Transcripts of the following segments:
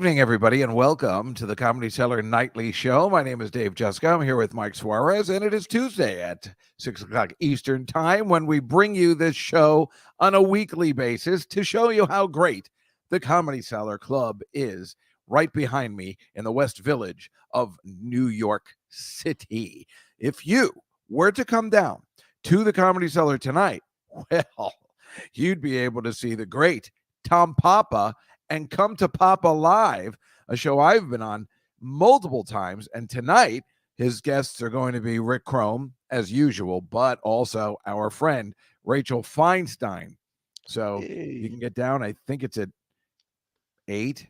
evening, everybody, and welcome to the Comedy Cellar Nightly Show. My name is Dave Juskow. I'm here with Mike Suarez, and it is Tuesday at 6 o'clock Eastern Time when we bring you this show on a weekly basis to show you how great the Comedy Cellar Club is right behind me in the West Village of New York City. If you were to come down to the Comedy Cellar tonight, well, you'd be able to see the great Tom Papa and Come to Papa Live, a show I've been on multiple times. And tonight, his guests are going to be Rick Chrome, as usual, but also our friend Rachel Feinstein. So you can get down. I think it's at 8.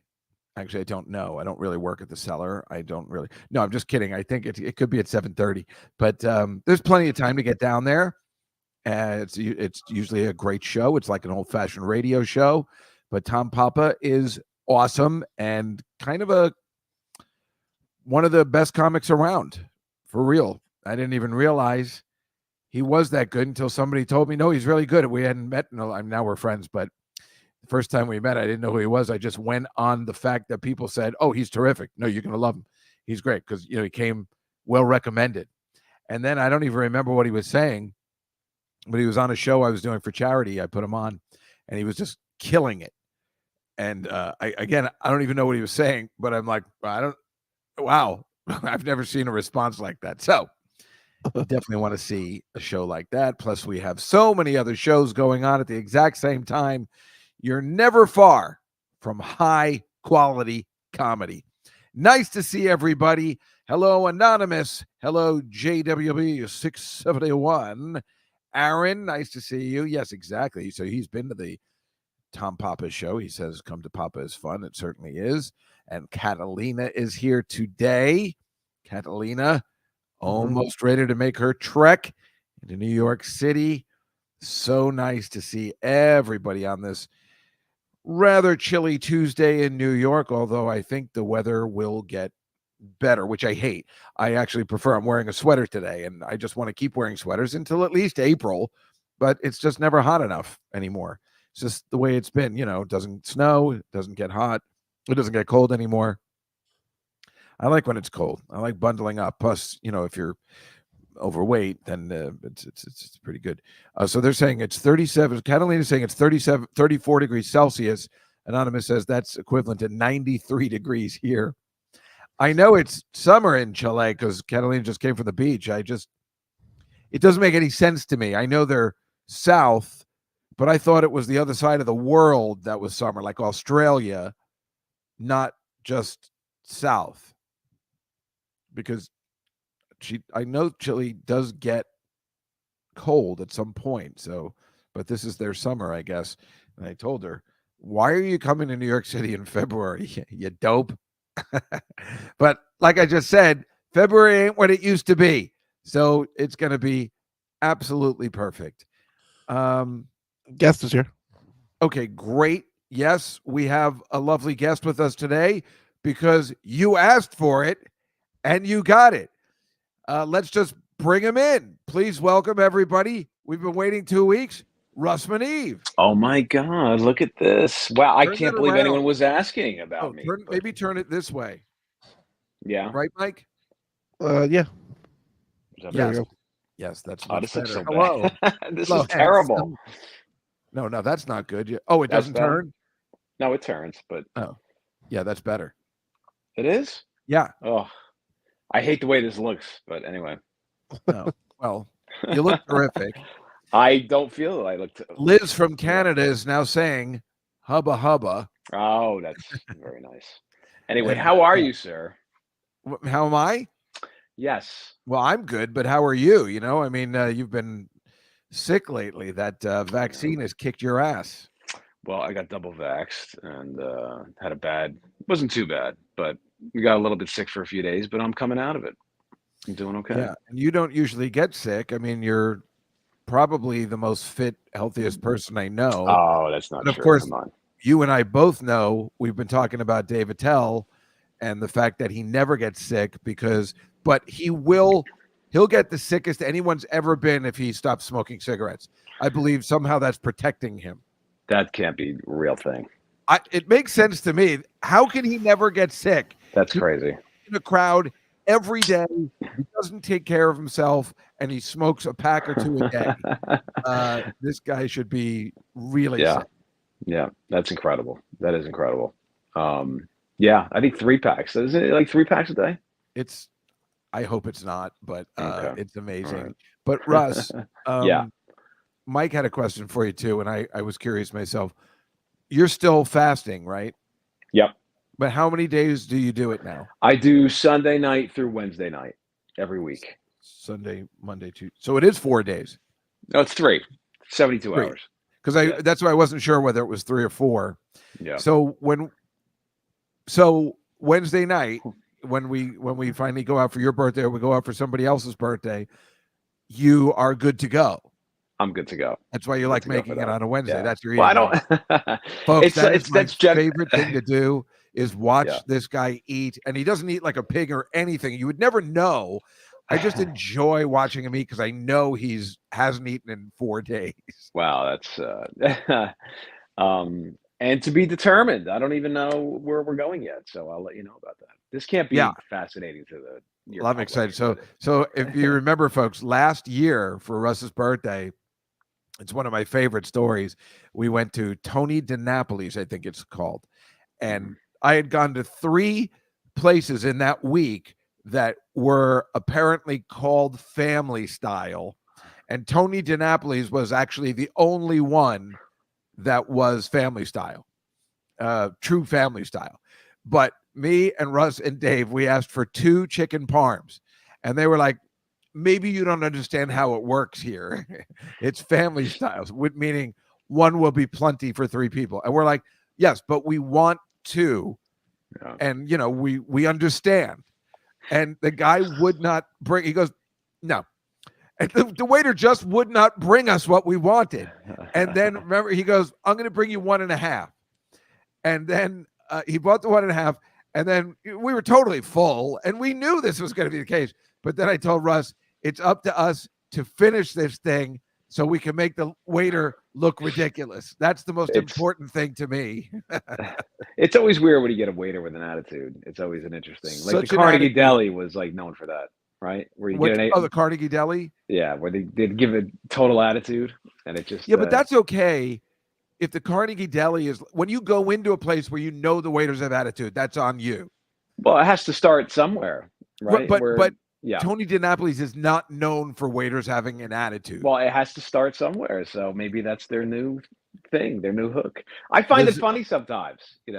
Actually, I don't know. I don't really work at the Cellar. No, I'm just kidding. I think it could be at 7:30. But there's plenty of time to get down there. It's usually a great show. It's like an old-fashioned radio show. But Tom Papa is awesome and kind of one of the best comics around, for real. I didn't even realize he was that good until somebody told me, no, he's really good. We hadn't met. No, now we're friends, but the first time we met, I didn't know who he was. I just went on the fact that people said, oh, he's terrific. No, you're going to love him. He's great because, he came well recommended. And then I don't even remember what he was saying, but he was on a show I was doing for charity. I put him on, and he was just killing it. And I don't even know what he was saying, but I'm like, wow, I've never seen a response like that. So definitely want to see a show like that. Plus, we have so many other shows going on at the exact same time. You're never far from high quality comedy. Nice to see everybody. Hello, Anonymous. Hello, JWB671. Aaron, nice to see you. Yes, exactly. So he's been to the Tom Papa show. He says, come to Papa is fun. It certainly is. And Catalina is here today. Catalina, almost ready to make her trek into New York City. So nice to see everybody on this rather chilly Tuesday in New York, although I think the weather will get better, which I hate. I actually prefer. I'm wearing a sweater today, and I just want to keep wearing sweaters until at least April, but it's just never hot enough anymore. It's just the way it's been, it doesn't snow, it doesn't get hot, it doesn't get cold anymore. I like when it's cold. I like bundling up. Plus, if you're overweight, then it's pretty good. So they're saying it's 37. Catalina's saying it's 34 degrees Celsius. Anonymous says that's equivalent to 93 degrees here. I know it's summer in Chile because Catalina just came from the beach. It doesn't make any sense to me. I know they're south, but I thought it was the other side of the world that was summer, like Australia, not just south. Because I know Chile does get cold at some point. But this is their summer, I guess. And I told her, why are you coming to New York City in February? You dope. But like I just said, February ain't what it used to be. So it's going to be absolutely perfect. Guest is here. Okay, great. Yes, we have a lovely guest with us today because you asked for it and you got it. Let's just bring him in. Please welcome everybody. We've been waiting 2 weeks. Russman Eve. Oh my God, look at this. Wow, I can't believe anyone was asking about me. Maybe turn it this way. Yeah. Right, Mike? Yeah. Yes. Yes, that's much this better. looks so Hello. bad. This is terrible. No, that's not good. It doesn't turn? No, it turns, but yeah, that's better. It is? Yeah. Oh, I hate the way this looks, but anyway. No. Well, you look terrific. I don't feel I look. Liz from Canada is now saying, "Hubba hubba." Oh, that's very nice. Anyway, how are you, sir? How am I? Yes. Well, I'm good, but how are you? You've been sick lately. That vaccine has kicked your ass. Well, I got double vaxxed and had a bad. It wasn't too bad, but we got a little bit sick for a few days. But I'm coming out of it. I'm doing okay. Yeah, and you don't usually get sick. You're probably the most fit, healthiest person I know. Oh, that's not true. Of course, you and I both know we've been talking about Dave Attell and the fact that he never gets sick but he'll get the sickest anyone's ever been if he stops smoking cigarettes. I believe somehow that's protecting him. That can't be a real thing. It makes sense to me. How can he never get sick? That's He's crazy. in a crowd every day. He doesn't take care of himself, and he smokes a pack or two a day. This guy should be really sick. Yeah, that's incredible. That is incredible. Yeah, I think 3 packs. Is it like 3 packs a day? I hope it's not, but Okay. it's amazing. Right. But Russ, Yeah. Mike had a question for you too, and I was curious myself. You're still fasting, right? Yep. But how many days do you do it now? I do Sunday night through Wednesday night every week. Sunday, Monday, Tuesday. So it is 4 days. No, it's 3. 72 3. hours. Because that's why I wasn't sure whether it was 3 or 4. Yeah. So Wednesday night, when we finally go out for your birthday or we go out for somebody else's birthday, you are good to go. I'm good to go. That's why you like making it on a Wednesday. Yeah. That's your Well, I eating don't. folks. That's my that's favorite thing to do is watch this guy eat, and he doesn't eat like a pig or anything. You would never know. I just enjoy watching him eat because I know hasn't eaten in 4 days. Wow, that's and to be determined. I don't even know where we're going yet, so I'll let you know about that. This can't be fascinating to your Well, I'm excited. So if you remember, folks, last year for Russ's birthday, it's one of my favorite stories. We went to Tony DiNapoli's, I think it's called, and I had gone to 3 places in that week that were apparently called family style, and Tony DiNapoli's was actually the only one that was family style, true family style. But me and Russ and Dave, we asked for 2 chicken parms, and they were like, maybe you don't understand how it works here. It's family styles, meaning one will be plenty for 3 people. And we're like, yes, but we want 2. Yeah. And, we understand. And the guy would not bring, he goes, no. And the waiter just would not bring us what we wanted. And then remember, he goes, I'm going to bring you 1.5. And then he bought the 1.5. And then we were totally full. And we knew this was going to be the case. But then I told Russ, it's up to us to finish this thing so we can make the waiter look ridiculous. That's the most important thing to me. It's always weird when you get a waiter with an attitude. It's always an interesting. Like the Carnegie Deli was like known for that, right? Where you get the Carnegie Deli? Yeah, where they'd give a total attitude, and it just but that's okay. If the Carnegie Deli is when you go into a place where the waiters have attitude, that's on you. Well, it has to start somewhere, right? But Tony DiNapoli's is not known for waiters having an attitude. Well, it has to start somewhere. So maybe that's their new thing, their new hook. I find it funny sometimes, he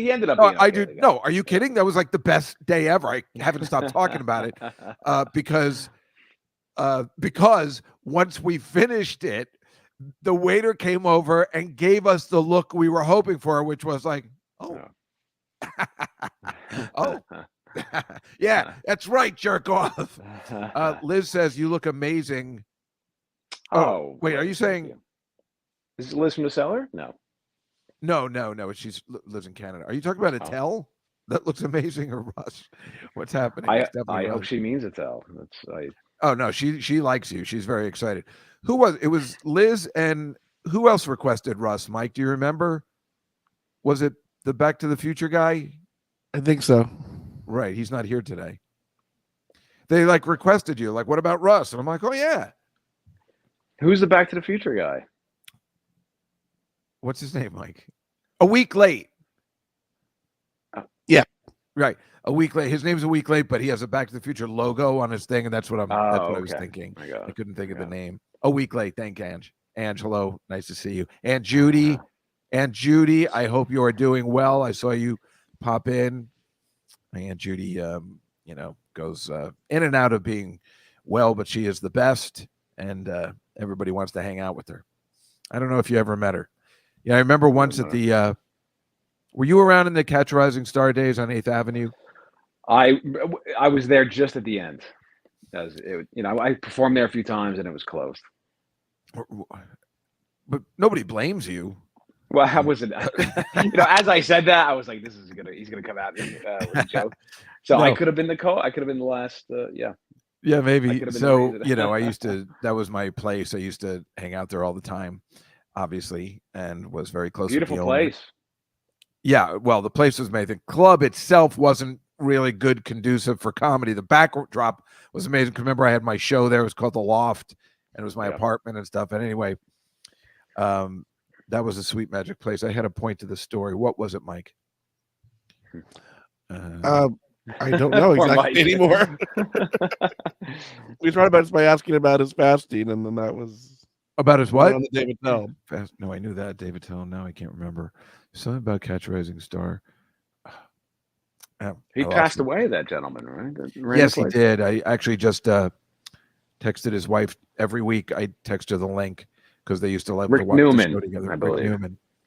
ended up being I do. No, are you kidding? That was like the best day ever. I haven't stopped talking about it because once we finished it, the waiter came over and gave us the look we were hoping for, which was like, oh. Oh. Yeah, that's right, jerk off. Liz says you look amazing. Oh, wait, are you saying is Liz from the Cellar? No. She lives in Canada. Are you talking about Attell? That looks amazing, or Russ? What's happening? I hope she means Attell. Oh no, she likes you. She's very excited. It was Liz, and who else requested Russ? Mike, do you remember? Was it the Back to the Future guy? I think so. Right, he's not here today. They requested you, what about Russ? And I'm like, oh yeah. Who's the Back to the Future guy? What's his name, Mike? A week late. Yeah, right. A week late. His name's a week late, but he has a Back to the Future logo on his thing, and that's what I was thinking. I couldn't think of the name. A week late. Thank Ange. Ange, hello, nice to see you. And Judy, I hope you are doing well. I saw you pop in. Aunt Judy, goes in and out of being well, but she is the best, and everybody wants to hang out with her. I don't know if you ever met her. Yeah, I remember once at the. Were you around in the Catch a Rising Star days on 8th Avenue? I was there just at the end, I performed there a few times and it was closed. But nobody blames you. Well, I wasn't. As I said that, I was like, he's gonna come out with a joke. So no. I could have been the last. Yeah, maybe. So that was my place. I used to hang out there all the time, obviously, and was very close. Beautiful with the place. Yeah, well, the place was amazing. The club itself wasn't really good, conducive for comedy. The backdrop was amazing. Remember, I had my show there. It was called The Loft, and it was my apartment and stuff. And anyway, that was a sweet magic place. I had a point to the story. What was it, Mike? I don't know exactly anymore. We started about by asking about his fasting, and then that was about his what? On the David Tell. No, I knew that David Tell. Now I can't remember. Something about Catch a Rising Star. He passed away, that gentleman, right? Yes, he did. I actually just texted his wife every week. I text her the link because they used to love to watch the show together.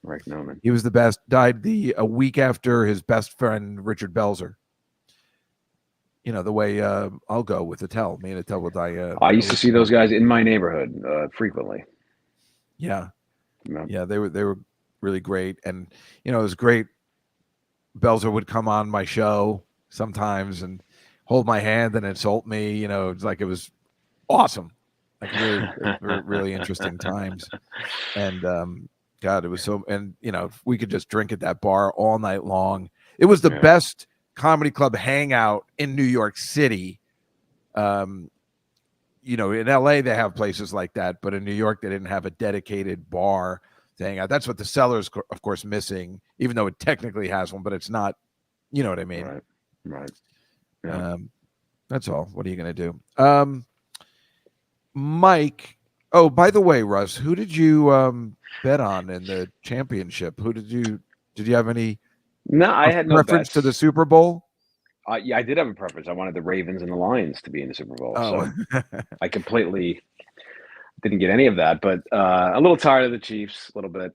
Rick Newman. He was the best. Died a week after his best friend Richard Belzer. You know the way I'll go with Attell. Me and Attell will die. I used to see those guys in my neighborhood frequently. Yeah, yeah, they were really great, and it was great. Belzer would come on my show sometimes and hold my hand and insult me. It's like it was awesome. Like really interesting times. And God, it was so. And we could just drink at that bar all night long. It was the best comedy club hangout in New York City. In LA they have places like that, but in New York they didn't have a dedicated bar to hang out. That's what the Cellar's, of course, missing, even though it technically has one, but it's not. You know what I mean? Right. Yeah. That's all. What are you going to do? Mike. Oh, by the way, Russ, who did you bet on in the championship? Did you have any? No, I had no preference to the Super Bowl. Yeah, I did have a preference. I wanted the Ravens and the Lions to be in the Super Bowl. Oh. So I completely didn't get any of that, but a little tired of the Chiefs, a little bit.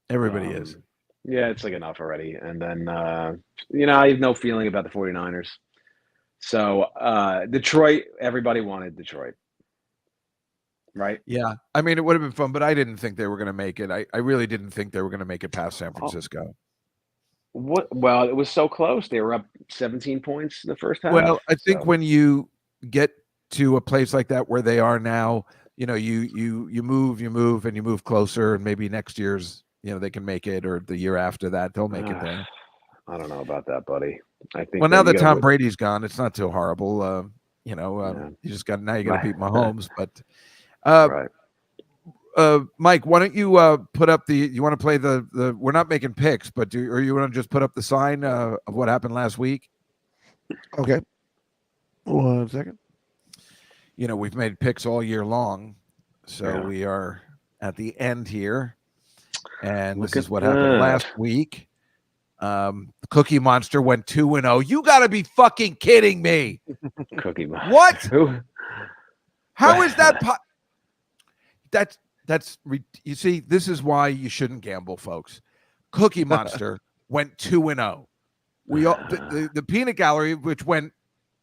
Everybody is. Yeah, it's like enough already. And then, I have no feeling about the 49ers. So Detroit, everybody wanted Detroit. Right? Yeah. I mean, it would have been fun, but I didn't think they were going to make it. I really didn't think they were going to make it past San Francisco. What? Well, it was so close. They were up 17 points in the first half. Well, I think when you get to a place like that where they are now, you move, and you move closer, and maybe next year's, they can make it, or the year after that, they'll make it there. I don't know about that, buddy. I think. Well, now that Tom Brady's gone, it's not too horrible. You just got you got to beat Mahomes, but right. Mike, why don't you put up you want to play the we're not making picks, but or you want to just put up the sign of what happened last week? Okay. 1 second. We've made picks all year long, so we are at the end here, and this is what happened last week. The Cookie Monster went 2-0. You got to be fucking kidding me! Cookie Monster. What? How is that? That's you see. This is why you shouldn't gamble, folks. Cookie Monster went 2-0. We all the Peanut Gallery, which went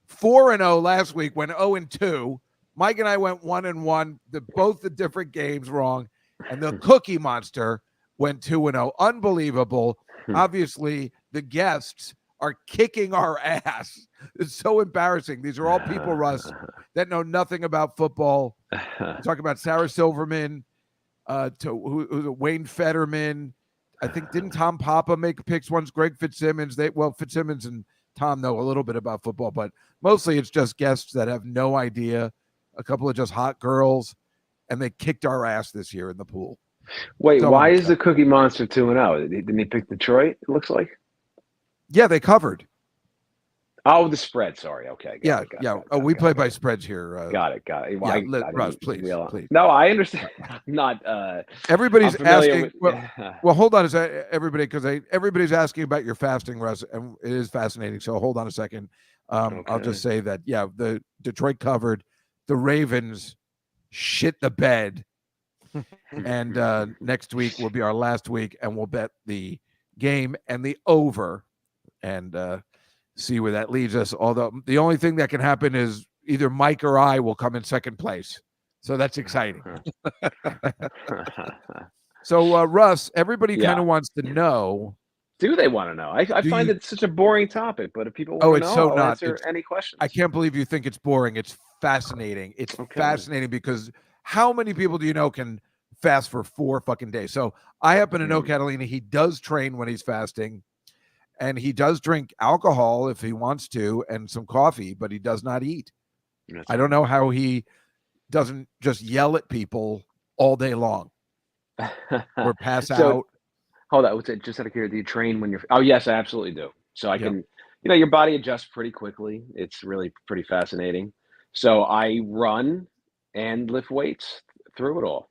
4-0 last week, went 0-2. Mike and I went 1-1. Both the different games wrong, and the Cookie Monster went 2-0. Unbelievable. Obviously, the guests are kicking our ass. It's so embarrassing. These are all people, Russ, that know nothing about football. Talk about Sarah Silverman, Wayne Fetterman. I think didn't Tom Papa make picks once? Greg Fitzsimmons. Fitzsimmons and Tom know a little bit about football, but mostly it's just guests that have no idea. A couple of just hot girls, and they kicked our ass this year in the pool. Wait, why is the Cookie Monster 2-0? Didn't he pick Detroit? It looks like. Yeah, they covered. Oh, the spread. Sorry. Okay. Got it. We play by spreads here. Got it. Well, Russ, please. No, I understand. I'm not. Everybody's asking. Well, hold on a second, everybody, because everybody's asking about your fasting, Russ, and it is fascinating. So hold on a second. Okay. I'll just say that the Detroit covered, the Ravens shit the bed, and next week will be our last week, and we'll bet the game and the over, and see where that leads us. Although the only thing that can happen is either Mike or I will come in second place. So that's exciting. So Russ, everybody kind of wants to know. Do they want to know? I find it such a boring topic, but if people want to know, I'll answer any questions. I can't believe you think it's boring. It's fascinating. It's fascinating because how many people do you know can fast for 4 fucking days? So I happen to know Catalina. He does train when he's fasting. and he does drink alcohol if he wants to and some coffee, but he does not eat. I don't know how he doesn't just yell at people all day long or pass out. Hold on, just out of curiosity, do you train when you're? Oh, yes, I absolutely do. So I can, your body adjusts pretty quickly. It's really pretty fascinating. So I run and lift weights through it all.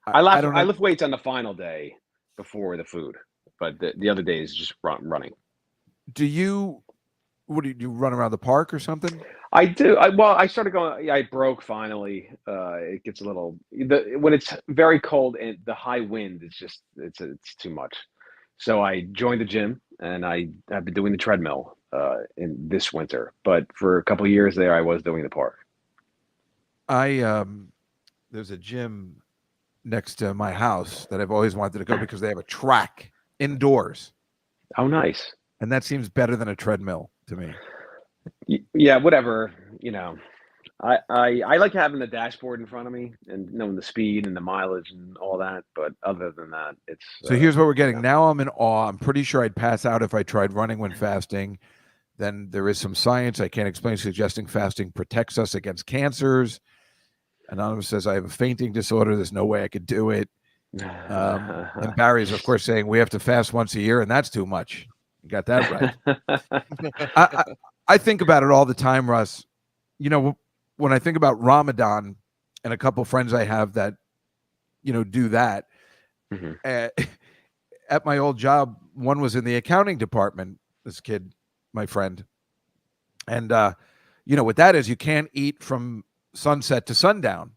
I lift weights on the final day before the food, but the other day is just running. What do you run around the park or something? I do. I started going. I broke finally. It gets a little when it's very cold and the high wind. It's too much. So I joined the gym and I have been doing the treadmill in this winter. But for a couple of years there, I was doing the park. There's a gym next to my house that I've always wanted to go because they have a track indoors. Oh, nice. And that seems better than a treadmill to me. Yeah, whatever. I like having the dashboard in front of me and knowing the speed and the mileage and all that. But other than that, it's so here's what we're getting. Now I'm in awe. I'm pretty sure I'd pass out if I tried running when fasting. Then there is some science I can't explain suggesting fasting protects us against cancers. Anonymous says I have a fainting disorder. There's no way I could do it. And Barry's, of course, saying we have to fast once a year, and that's too much. You got that right. I think about it all the time, Russ. When I think about Ramadan and a couple friends I have that, do that. Mm-hmm. At my old job, one was in the accounting department, this kid, my friend. And, what that is, you can't eat from sunset to sundown.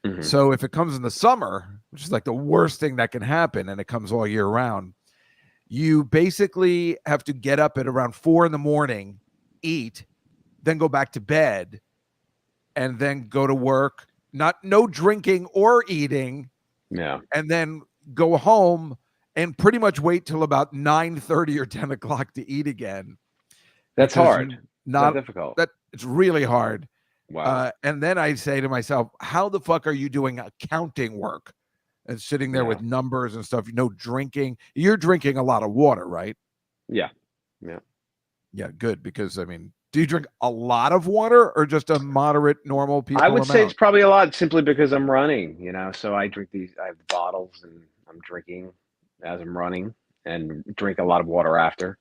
Mm-hmm. So if it comes in the summer, which is like the worst thing that can happen, and it comes all year round, you basically have to get up at around 4 a.m, eat, then go back to bed, and then go to work. No drinking or eating. Yeah. And then go home and pretty much wait till about 9:30 or 10 o'clock to eat again. That's hard. Not difficult. It's really hard. Wow. And then I say to myself, how the fuck are you doing accounting work and sitting there with numbers and stuff? No drinking. You're drinking a lot of water, right? Yeah. Yeah, good. Because do you drink a lot of water or just a moderate, normal people I would amount? say it's probably a lot simply because I'm running, so I drink I have bottles and I'm drinking as I'm running and drink a lot of water after.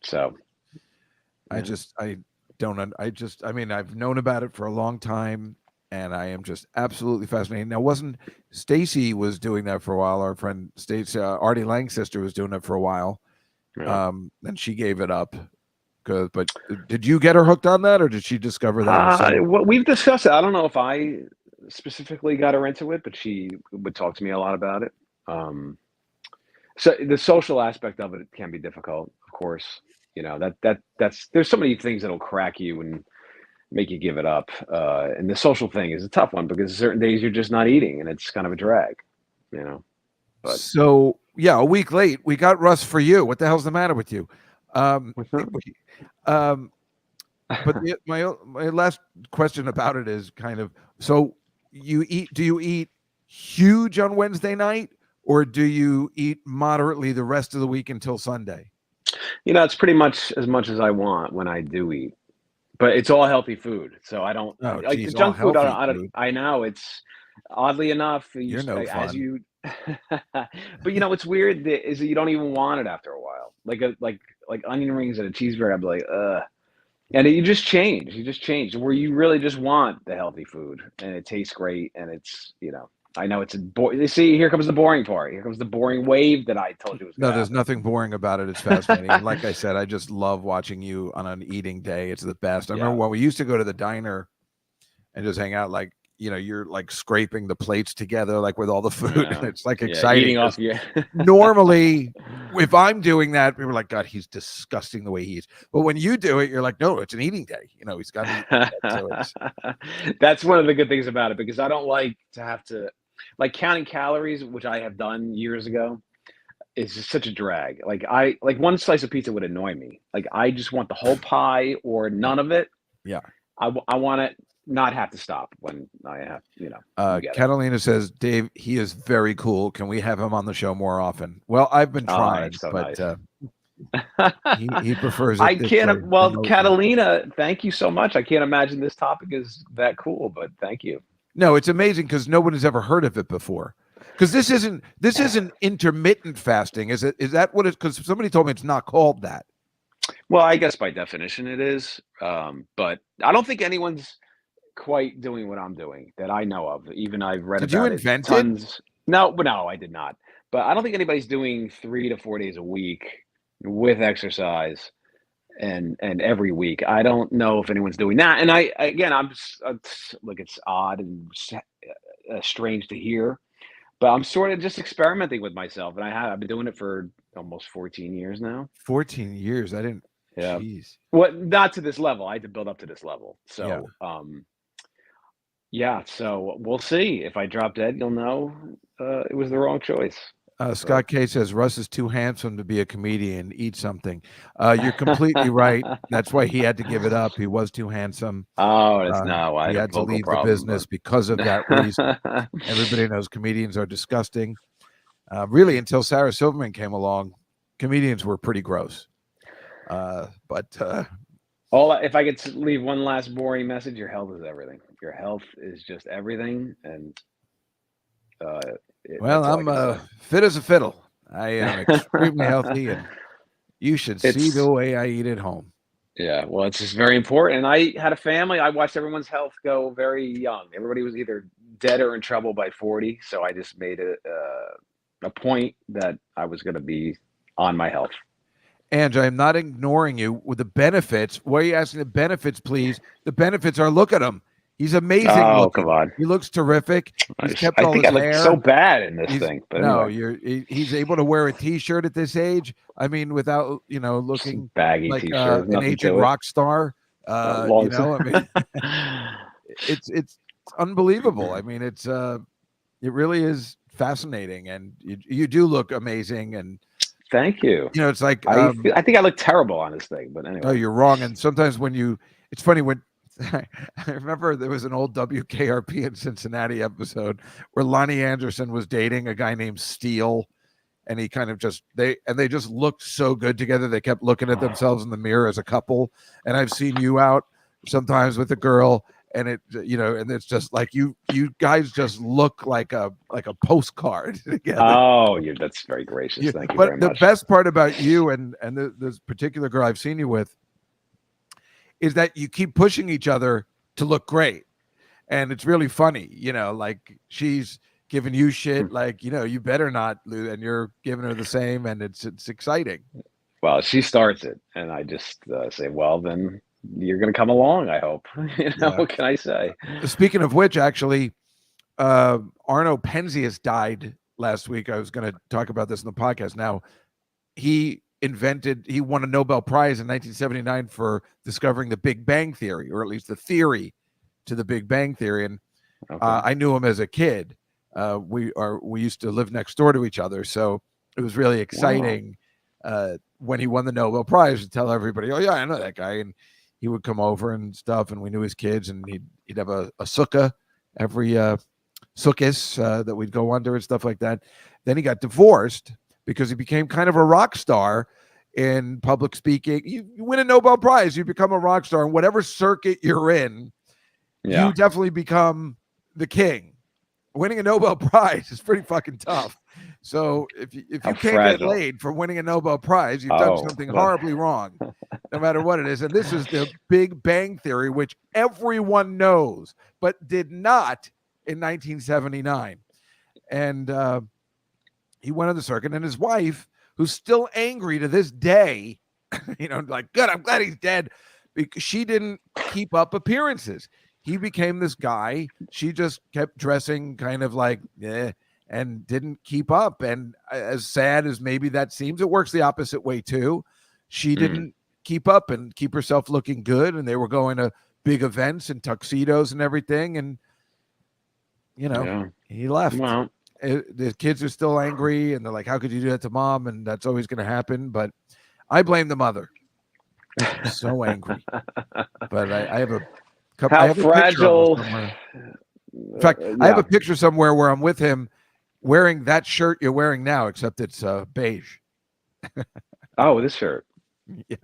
So I've known about it for a long time and I am just absolutely fascinated. Now, Stacy was doing that for a while. Our friend Stacy, Artie Lang's sister, was doing it for a while. Yeah. And she gave it up. But did you get her hooked on that, or did she discover that? We've discussed it. I don't know if I specifically got her into it, but she would talk to me a lot about it. So the social aspect of it can be difficult, of course. That's there's so many things that'll crack you and make you give it up. And the social thing is a tough one because certain days you're just not eating, and it's kind of a drag. But so a week late, we got Russ for you. What the hell's the matter with you? But my last question about it is kind of, so do you eat huge on Wednesday night, or do you eat moderately the rest of the week until Sunday? It's pretty much as I want when I do eat, but it's all healthy food. So I don't like the junk food. I know it's oddly enough, you're no fun. But what's weird is that you don't even want it after a while. Like onion rings and a cheeseburger, I'd be like, ugh. And you just change where you really just want the healthy food and it tastes great. And it's, I know it's see, here comes the boring part. Here comes the boring wave that I told you was no, there's nothing boring about it. It's fascinating. And like I said, I just love watching you on an eating day. It's the best. I remember when we used to go to the diner and just hang out, like, you're like scraping the plates together, like with all the food. And it's like exciting. Off, Normally, if I'm doing that, people are like, God, he's disgusting the way he eats. But when you do it, you're like, no, it's an eating day. He's got to eat. So that's one of the good things about it, because I don't like to have to, like, counting calories, which I have done years ago, is just such a drag. Like one slice of pizza would annoy me. Like I just want the whole pie or none of it. Yeah. I want it not have to stop when I have, you get it. Catalina says, Dave, he is very cool. Can we have him on the show more often? Well, I've been trying, That's so but nice. he prefers it. I this can't. way, Well, remotely. Catalina, thank you so much. I can't imagine this topic is that cool, but thank you. No, it's amazing because no one has ever heard of it before. Because this isn't intermittent fasting, is it? Is that what it's? Because somebody told me it's not called that. Well, I guess by definition it is, but I don't think anyone's quite doing what I'm doing that I know of. Even I've read Did you about invent it tons. No, I did not. But I don't think anybody's doing 3 to 4 days a week with exercise and every week. I don't know if anyone's doing that. And I'm just, look, it's odd and strange to hear, but I'm sort of just experimenting with myself, and I've been doing it for almost 14 years now. 14 years. I didn't. Yeah. Jeez. Well, not to this level. I had to build up to this level. So, so we'll see. If I drop dead, you'll know it was the wrong choice. Scott K says Russ is too handsome to be a comedian. Eat something. You're completely right. That's why he had to give it up. He was too handsome. Oh, that's no. He had to leave the business because of that reason. Everybody knows comedians are disgusting. Really, until Sarah Silverman came along, comedians were pretty gross. If I could leave one last boring message, your health is everything. Your health is just everything, and I'm fit as a fiddle. I am extremely healthy, and you should see the way I eat at home. Yeah, well, it's just very important. And I had a family. I watched everyone's health go very young. Everybody was either dead or in trouble by 40. So I just made it a point that I was going to be on my health. Ange, I'm not ignoring you with the benefits. Why are you asking the benefits, please? The benefits are, look at him. He's amazing. Oh, looking. come on. He looks terrific. He's kept all his hair. I look so bad in this thing. But no, anyway. He's able to wear a T-shirt at this age. I mean, without, looking some baggy like T-shirt, an aging rock star. It's unbelievable. I mean, it really is fascinating. And you do look amazing. And thank you. It's like, I think I look terrible on this thing, but anyway. No, you're wrong. And sometimes it's funny when, I remember there was an old WKRP in Cincinnati episode where Lonnie Anderson was dating a guy named Steele, and he kind of they just looked so good together. They kept looking at themselves in the mirror as a couple. And I've seen you out sometimes with a girl, and and it's just like you guys just look like a postcard together. Oh, that's very gracious. Thank you very much. But the best part about you and this particular girl I've seen you with is that you keep pushing each other to look great. And it's really funny, like she's giving you shit, like, you better not lose, and you're giving her the same, and it's exciting. Well, she starts it, and I just say, well, then you're going to come along, I hope. What can I say? Speaking of which, actually, Arno Penzias died last week. I was going to talk about this in the podcast. Now, he won a Nobel Prize in 1979 for discovering the Big Bang Theory, or at least the theory to the Big Bang Theory. And I knew him as a kid. We used to live next door to each other. So it was really exciting when he won the Nobel Prize to tell everybody, oh yeah, I know that guy. And he would come over and stuff, and we knew his kids, and he'd have a sukkah every sukkahs that we'd go under and stuff like that. Then he got divorced because he became kind of a rock star in public speaking. You win a Nobel Prize, you become a rock star in whatever circuit you're in. Yeah. You definitely become the king. Winning a Nobel Prize is pretty fucking tough. So if you can't get laid for winning a Nobel Prize, you've done something horribly wrong, no matter what it is. And this is the Big Bang Theory, which everyone knows, but did not in 1979. And he went on the circuit, and his wife, who's still angry to this day, like, good, I'm glad he's dead, because she didn't keep up appearances. He became this guy. She just kept dressing kind of like, and didn't keep up. And as sad as maybe that seems, it works the opposite way too. She didn't keep up and keep herself looking good. And they were going to big events and tuxedos and everything. And, he left. Wow. The kids are still angry, and they're like, how could you do that to mom? And that's always going to happen. But I blame the mother. I'm so angry. But I have a How I have a picture of fragile. him somewhere. In fact, I have a picture somewhere where I'm with him wearing that shirt you're wearing now, except it's beige. Oh, this shirt. Yeah.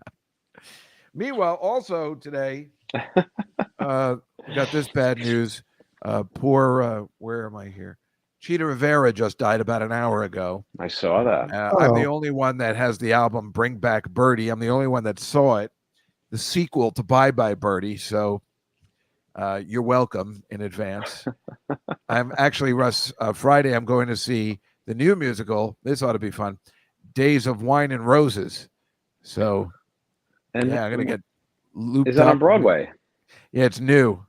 Meanwhile, also today, we got this bad news. Where am I here? Cheetah Rivera just died about an hour ago. I saw that. I'm the only one that has the album Bring Back Birdie. I'm the only one that saw it, the sequel to Bye Bye Birdie. So you're welcome in advance. I'm actually, Russ, Friday I'm going to see the new musical. This ought to be fun. Days of Wine and Roses. So And yeah, I'm going to get looped Is that up. on Broadway? Yeah, it's new.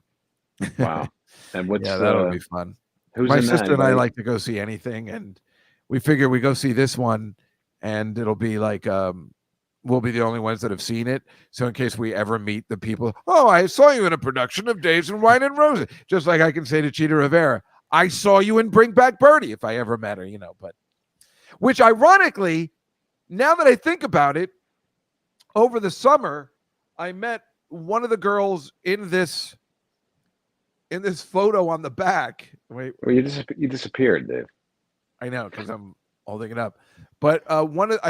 Wow. And what's that'll be fun. Who's My in sister that? and I like to go see anything, and we figure we go see this one, and it'll be like we'll be the only ones that have seen it. So in case we ever meet the people, oh, I saw you in a production of Days of Wine and Roses, just like I can say to Cheetah Rivera, I saw you in Bring Back Birdie if I ever met her, But which ironically, now that I think about it, over the summer, I met one of the girls in this photo on the back. Wait, well, you disappeared, Dave. I know because I'm holding it up. But I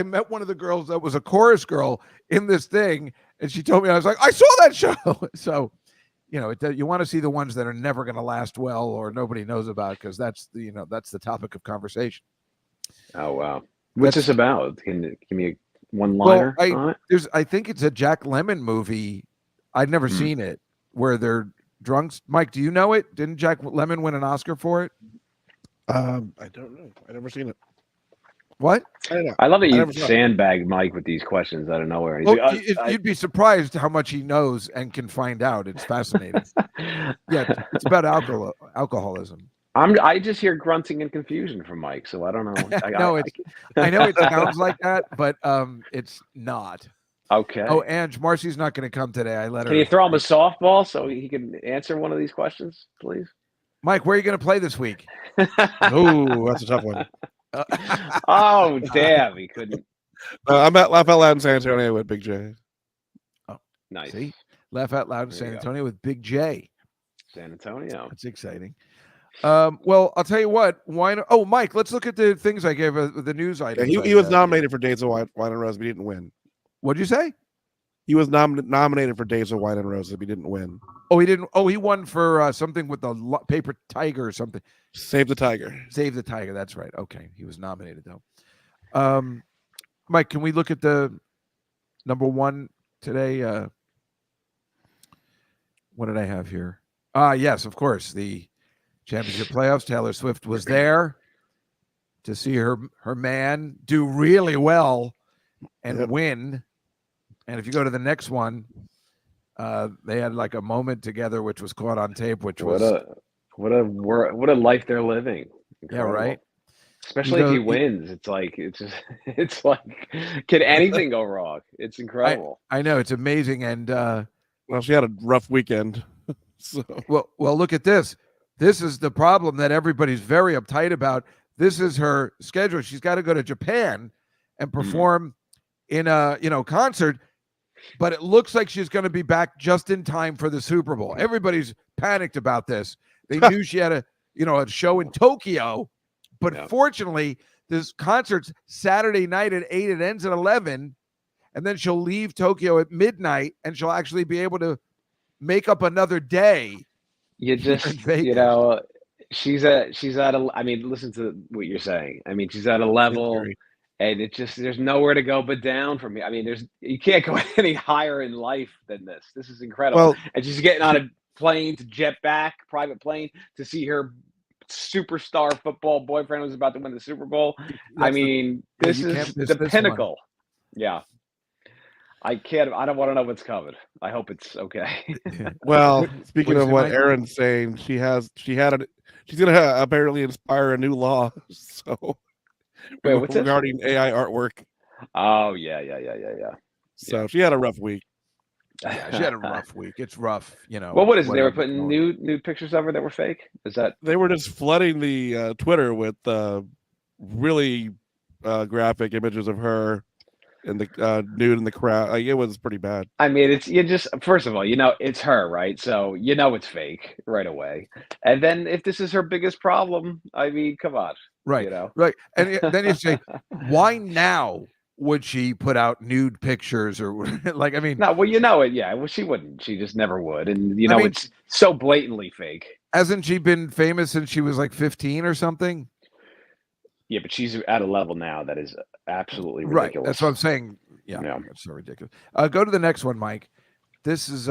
met one of the girls that was a chorus girl in this thing, and she told me, I was like, I saw that show. So, you want to see the ones that are never going to last well or nobody knows about, because that's the topic of conversation. Oh wow, what's this about? Can you give me a one-liner on it? I think it's a Jack Lemmon movie. I've never seen it, where they're drunks. Mike, do you know it? Didn't Jack Lemmon win an Oscar for it? I don't know. I've never seen it. What? I don't know. I love that you sandbag Mike with these questions out of nowhere. You'd be surprised how much he knows and can find out. It's fascinating. Yeah, it's about alcoholism. I just hear grunting and confusion from Mike, so I don't know. I know it sounds like that, but it's not. Okay. Oh, Ange, Marcy's not going to come today. I let her. Can you throw him a softball so he can answer one of these questions, please? Mike, where are you going to play this week? Oh, that's a tough one. Oh, damn, he couldn't. I'm at Laugh Out Loud in San Antonio with Big J. Oh, nice. See? Laugh Out Loud in San Antonio with Big J. San Antonio. That's exciting. Well, I'll tell you what. Mike, let's look at the things I gave the news items. Yeah, he was nominated for Days of Wine and Roses, but he didn't win. What'd you say? He was nominated for Days of Wine and Roses, but he didn't win. Oh, he didn't. Oh, he won for something with the paper tiger or something. Save the Tiger. Save the Tiger. That's right. Okay, he was nominated though. Mike, can we look at the number one today? What did I have here? Yes, of course, the championship playoffs. Taylor Swift was there to see her man do really well and win. And if you go to the next one, they had like a moment together, which was caught on tape. Which what a life they're living. Incredible. Yeah, right. Especially if he wins, it's like can anything go wrong? It's incredible. I know, it's amazing. And well, she had a rough weekend. So well, look at this. This is the problem that everybody's very uptight about. This is her schedule. She's got to go to Japan and perform in a concert. But it looks like she's going to be back just in time for the Super Bowl. Everybody's panicked about this. They knew she had a show in Tokyo, but fortunately, this concert's Saturday night at 8. It ends at 11, and then she'll leave Tokyo at midnight, and she'll actually be able to make up another day. She's at a. I mean, listen to what you're saying. I mean, she's at a level. And there's nowhere to go but down from me. I mean, you can't go any higher in life than this. This is incredible. Well, and she's getting on a plane to jet back, private plane, to see her superstar football boyfriend who's about to win the Super Bowl. I mean, this is the pinnacle. Yeah. I don't want to know what's coming. I hope it's okay. Well, speaking of what Aaron's saying, she's going to apparently inspire a new law. So. Wait, what's regarding AI artwork? Oh yeah. So she had a rough week. Yeah, she had a rough week. It's rough, Well, what is it? They were putting nude pictures of her that were fake? Is that they were just flooding the Twitter with really graphic images of her and the nude in the crowd. Like, it was pretty bad. I mean, first of all, it's her, right? So it's fake right away. And then if this is her biggest problem, I mean, come on, Right, right. And then you say, why now would she put out nude pictures or like? I mean, no, well, it, yeah. Well, she wouldn't. She just never would. And I mean, it's so blatantly fake. Hasn't she been famous since she was like 15 or something? Yeah, but she's at a level now that is absolutely Right. ridiculous. That's what I'm saying. Yeah, that's so ridiculous. Go to the next one, Mike. This is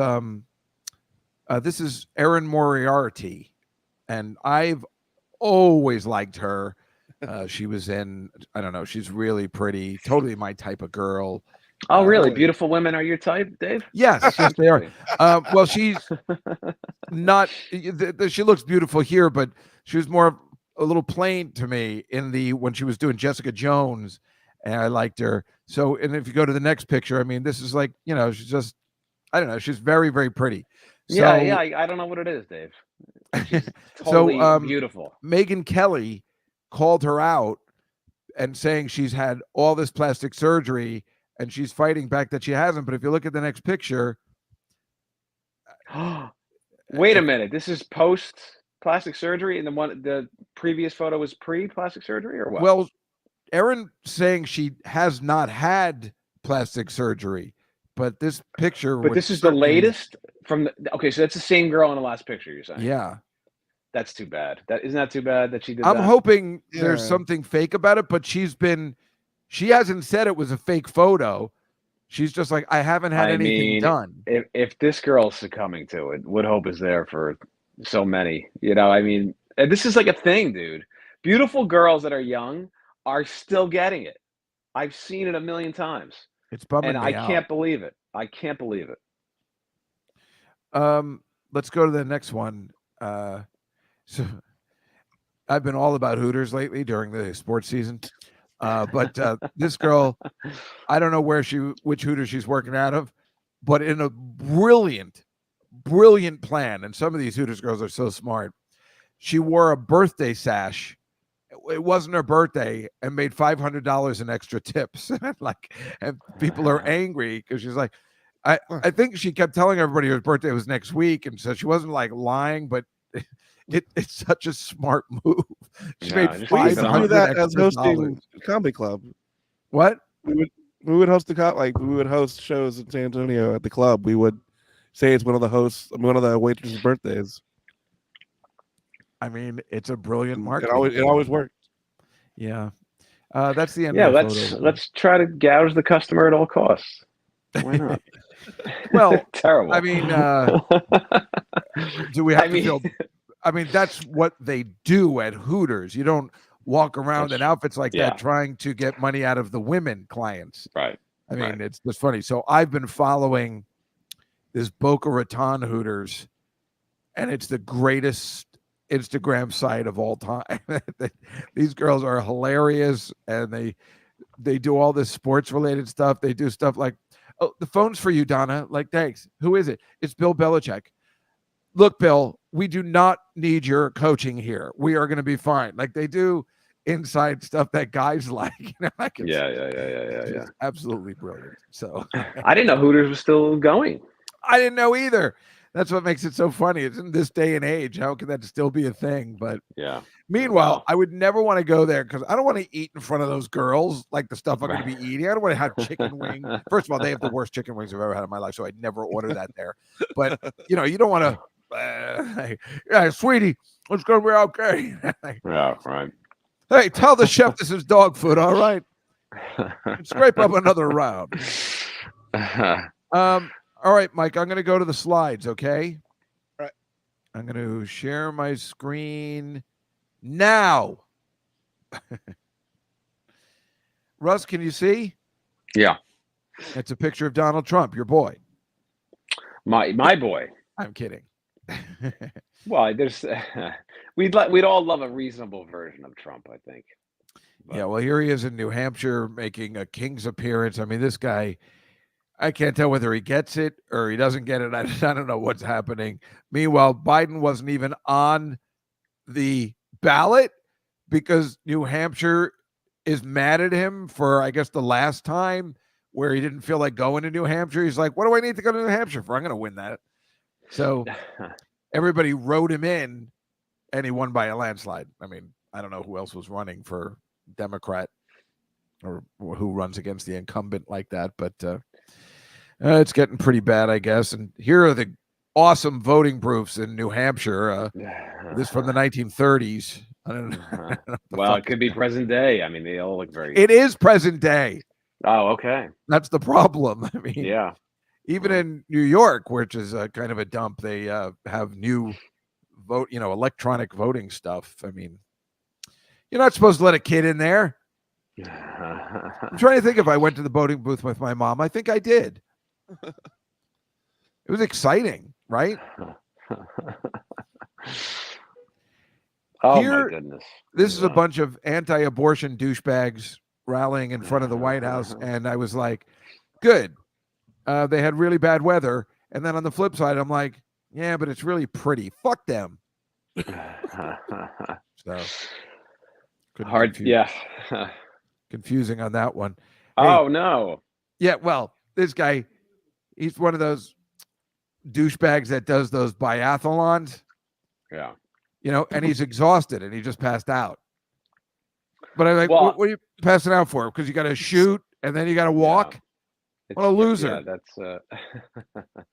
Erin Moriarty, and I've always liked her. She was in, I don't know, she's really pretty, totally my type of girl. Oh, really? Beautiful women are your type, Dave? Yes, yes, they are. Well, she's not. She looks beautiful here, but she was more a little plain to me when she was doing Jessica Jones, and I liked her. So, and if you go to the next picture, I mean, this is like, she's just, I don't know, she's very, very pretty. So, yeah. I don't know what it is, Dave. She's totally beautiful. Megyn Kelly called her out and saying she's had all this plastic surgery. And she's fighting back that she hasn't. But if you look at the next picture. Wait a minute. This is post plastic surgery. And the previous photo was pre-plastic surgery or what? Well, Erin saying she has not had plastic surgery. But this picture. But this is the latest okay. So that's the same girl in the last picture you're saying. Yeah. That's too bad. Isn't that too bad that she did I'm that? hoping there's something fake about it. But she hasn't said it was a fake photo. She's just like, I haven't had anything done. If this girl's succumbing to it, what hope is there for so many? I mean, and this is like a thing, dude. Beautiful girls that are young are still getting it. I've seen it a million times. It's bumming me out. And I can't believe it. I can't believe it. Let's go to the next one. So I've been all about Hooters lately during the sports season. But this girl, I don't know which Hooters she's working out of, but in a brilliant plan. And some of these Hooters girls are so smart. She wore a birthday sash. It wasn't her birthday, and made $500 in extra tips. And people are angry because she's like, I think she kept telling everybody her birthday was next week, and so she wasn't like lying, but. It's such a smart move. She made $500 that as hosting comedy club. What? We would host we would host shows in San Antonio at the club. We would say it's one of the waitresses' birthdays. I mean, it's a brilliant marketing. It always worked. Yeah. That's the end. Yeah, let's try to gouge the customer at all costs. Why not? Well, terrible. I mean, do we have to feel? I mean, that's what they do at Hooters. You don't walk around in outfits like that trying to get money out of the women clients. Right. I mean, it's just funny. So I've been following this Boca Raton Hooters, and it's the greatest Instagram site of all time. These girls are hilarious, and they do all this sports related stuff. They do stuff like, oh, the phone's for you, Donna. Like, thanks. Who is it? It's Bill Belichick. Look, Bill, we do not need your coaching here. We are going to be fine. Like, they do inside stuff that guys like. Yeah. Absolutely brilliant. So I didn't know Hooters was still going. I didn't know either. That's what makes it so funny. It's in this day and age. How can that still be a thing? But yeah. Meanwhile, I would never want to go there because I don't want to eat in front of those girls like the stuff I'm going to be eating. I don't want to have chicken wings. First of all, they have the worst chicken wings I've ever had in my life, so I'd never order that there. But you don't want to. Yeah, sweetie, it's going to be okay. Yeah, right. Hey, tell the chef this is dog food. All right. Scrape up another round. All right, Mike. I'm going to go to the slides. Okay. All right. I'm going to share my screen now. Russ, can you see? Yeah. It's a picture of Donald Trump, your boy. My boy. I'm kidding. Well, there's we'd all love a reasonable version of Trump, I think. But. Yeah, well, here he is in New Hampshire making a King's appearance. I mean, this guy, I can't tell whether he gets it or he doesn't get it. I don't know what's happening. Meanwhile, Biden wasn't even on the ballot because New Hampshire is mad at him for, I guess, the last time where he didn't feel like going to New Hampshire. He's like, what do I need to go to New Hampshire for? I'm going to win that. So everybody wrote him in, and he won by a landslide. I mean, I don't know who else was running for Democrat or who runs against the incumbent like that, but it's getting pretty bad, I guess. And here are the awesome voting proofs in New Hampshire. This from the 1930s. I don't know. Well, it could be present day. I mean, they all look very. It is present day. Oh, okay. That's the problem. I mean, yeah. Even in New York, which is kind of a dump, they have new electronic voting stuff. I mean, you're not supposed to let a kid in there. I'm trying to think if I went to the voting booth with my mom. I think I did. It was exciting, right? Oh, my goodness. This is a bunch of anti-abortion douchebags rallying in front of the White House, and I was like, good. They had really bad weather. And then on the flip side, I'm like, yeah, but it's really pretty. Fuck them. So hard, yeah. Confusing on that one. Oh, no. Yeah, well, this guy, he's one of those douchebags that does those biathlons. Yeah. And he's exhausted and he just passed out. But I'm like, what are you passing out for? Because you got to shoot and then you got to walk. Yeah. What a loser. Yeah,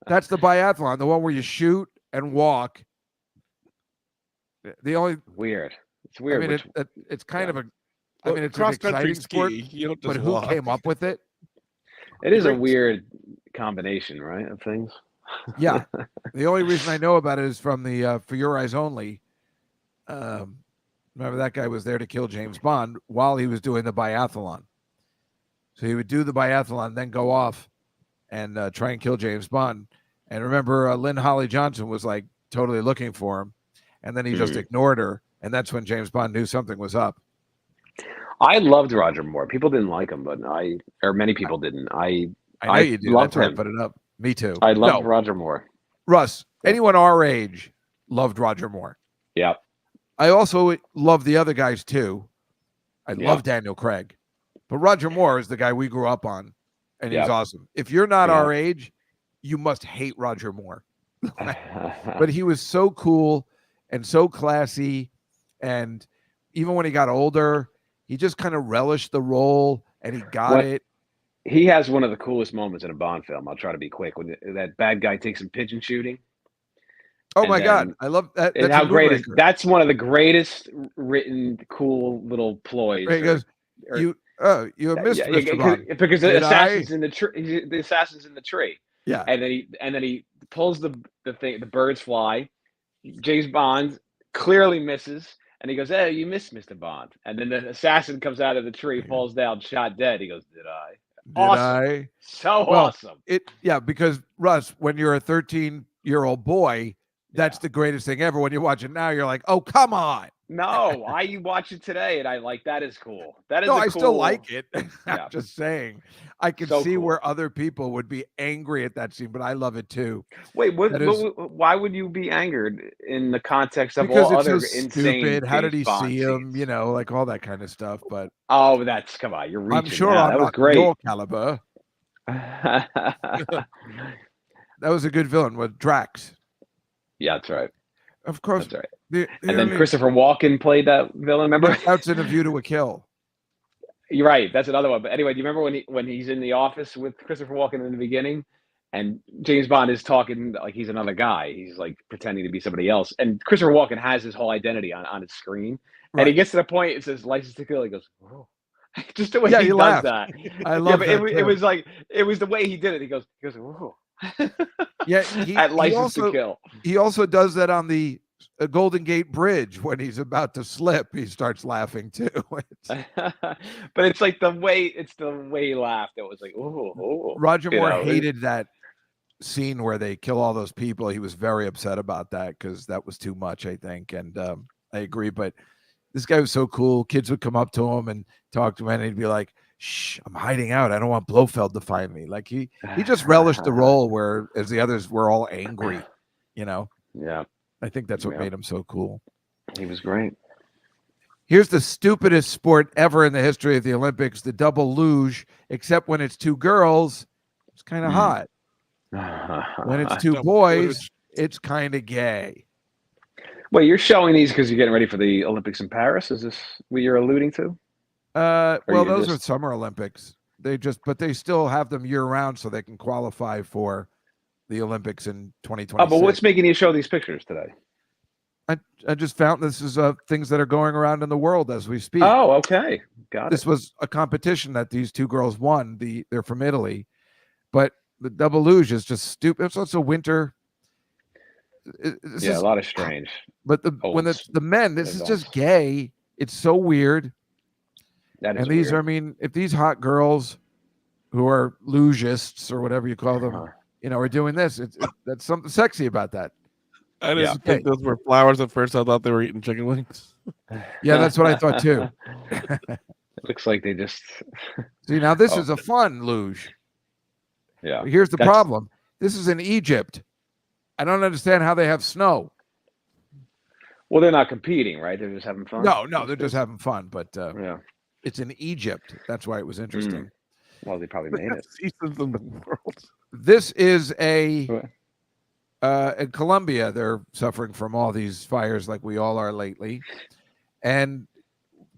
that's the biathlon, the one where you shoot and walk. The only weird. It's weird. I mean, it's kind of it's an cross-country exciting sport, you don't just but who walk. came up with it? It is a weird combination, right, of things. Yeah. The only reason I know about it is from the For Your Eyes Only. Remember that guy was there to kill James Bond while he was doing the biathlon. So he would do the biathlon, then go off and try and kill James Bond. And remember, Lynn Holly Johnson was like totally looking for him. And then he just ignored her. And that's when James Bond knew something was up. I loved Roger Moore. People didn't like him, but many people didn't. I know you do. Loved that's why I him. put it up. Me too. I loved Roger Moore. Russ, anyone our age loved Roger Moore. Yeah. I also love the other guys too. I love Daniel Craig. But Roger Moore is the guy we grew up on, and he's awesome. If you're not our age, you must hate Roger Moore. But he was so cool and so classy, and even when he got older, he just kind of relished the role, and he got it. He has one of the coolest moments in a Bond film. I'll try to be quick. When that bad guy takes him pigeon shooting. Oh my God, I love that. And how great is that's one of the greatest written, cool little ploys. Right, he goes, you missed Mr. Bond. Because the assassin's in the tree. The assassin's in the tree. Yeah, and then he pulls the thing. The birds fly. James Bond clearly misses, and he goes, "Hey, you missed, Mr. Bond." And then the assassin comes out of the tree, falls down, shot dead. He goes, "Did I?" Awesome. So awesome. Because Russ, when you're a 13-year-old boy, that's the greatest thing ever. When you watch it now, you're like, "Oh, come on." No, I watch it today, and I like that is cool. That is I still like it. I'm just saying, I can see cool. where other people would be angry at that scene, but I love it too. Wait, why would you be angered in the context of because all it's other so insane? Stupid. How did he Bond see him? scenes? Like all that kind of stuff. But come on, you're reaching. I'm sure that was great. Your caliber. That was a good villain with Drax. Yeah, that's right. Of course. That's right. And then Christopher Walken played that villain. Remember? That's in A View to a Kill. You're right. That's another one. But anyway, do you remember when he's in the office with Christopher Walken in the beginning, and James Bond is talking like he's another guy. He's like pretending to be somebody else, and Christopher Walken has his whole identity on his screen. Right. And he gets to the point. It says "License to Kill." He goes, "Whoa." Just the way he does laughed. that. I love that. It was like it was the way he did it. He goes, "Whoa." Yeah, at License to Kill. He also does that on the Golden Gate Bridge when he's about to slip. He starts laughing too. But it's like the way he laughed. It was like, oh. Roger Moore hated that scene where they kill all those people. He was very upset about that because that was too much, I think. And I agree. But this guy was so cool. Kids would come up to him and talk to him, and he'd be like, "Shh, I'm hiding out. I don't want Blofeld to find me." Like he just relished the role, whereas the others were all angry. Yeah. I think that's what made him so cool. He was great. Here's the stupidest sport ever in the history of the Olympics, the double luge, except when it's two girls, it's kind of hot. When it's two Double boys, luge. it's kind of gay. Wait, you're showing these because you're getting ready for the Olympics in Paris? Is this what you're alluding to? Well, you those just- are Summer Olympics. But they still have them year round so they can qualify for the Olympics in 2026. Oh, but what's making you show these pictures today? I just found this is things that are going around in the world as we speak. Oh, okay. Got This it. was a competition that these two girls won. They're from Italy, but the double luge is just stupid. It's also winter. A lot of strange. But when it's the men, this is just gay. It's so weird. That is and these weird. are, I mean, if these hot girls who are lugists or whatever you call them, are doing this, that's something sexy about that. I didn't think those were flowers at first. I thought they were eating chicken wings. Yeah, that's what I thought too. It looks like they just See, now this is a fun luge. Yeah. But here's the problem. This is in Egypt. I don't understand how they have snow. Well, they're not competing, right? They're just having fun. No, they're just having fun. But yeah, it's in Egypt. That's why it was interesting. Well, they probably made it. Seasons in the world. This is in Colombia. They're suffering from all these fires like we all are lately. And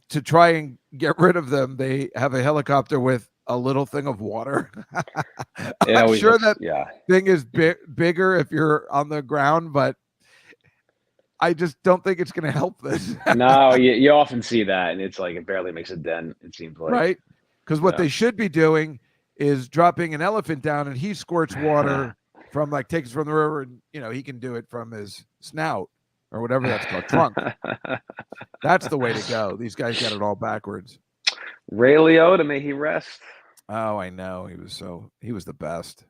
to try and get rid of them, they have a helicopter with a little thing of water. I'm sure that thing is bigger if you're on the ground, but I just don't think it's going to help this. No, you often see that, and it's like it barely makes a dent, it seems like. Right? Because what they should be doing is dropping an elephant down, and he squirts water from, like, takes from the river, and, he can do it from his snout or whatever that's called, trunk. That's the way to go. These guys got it all backwards. Ray Liotta, may he rest. Oh, I know. He was the best.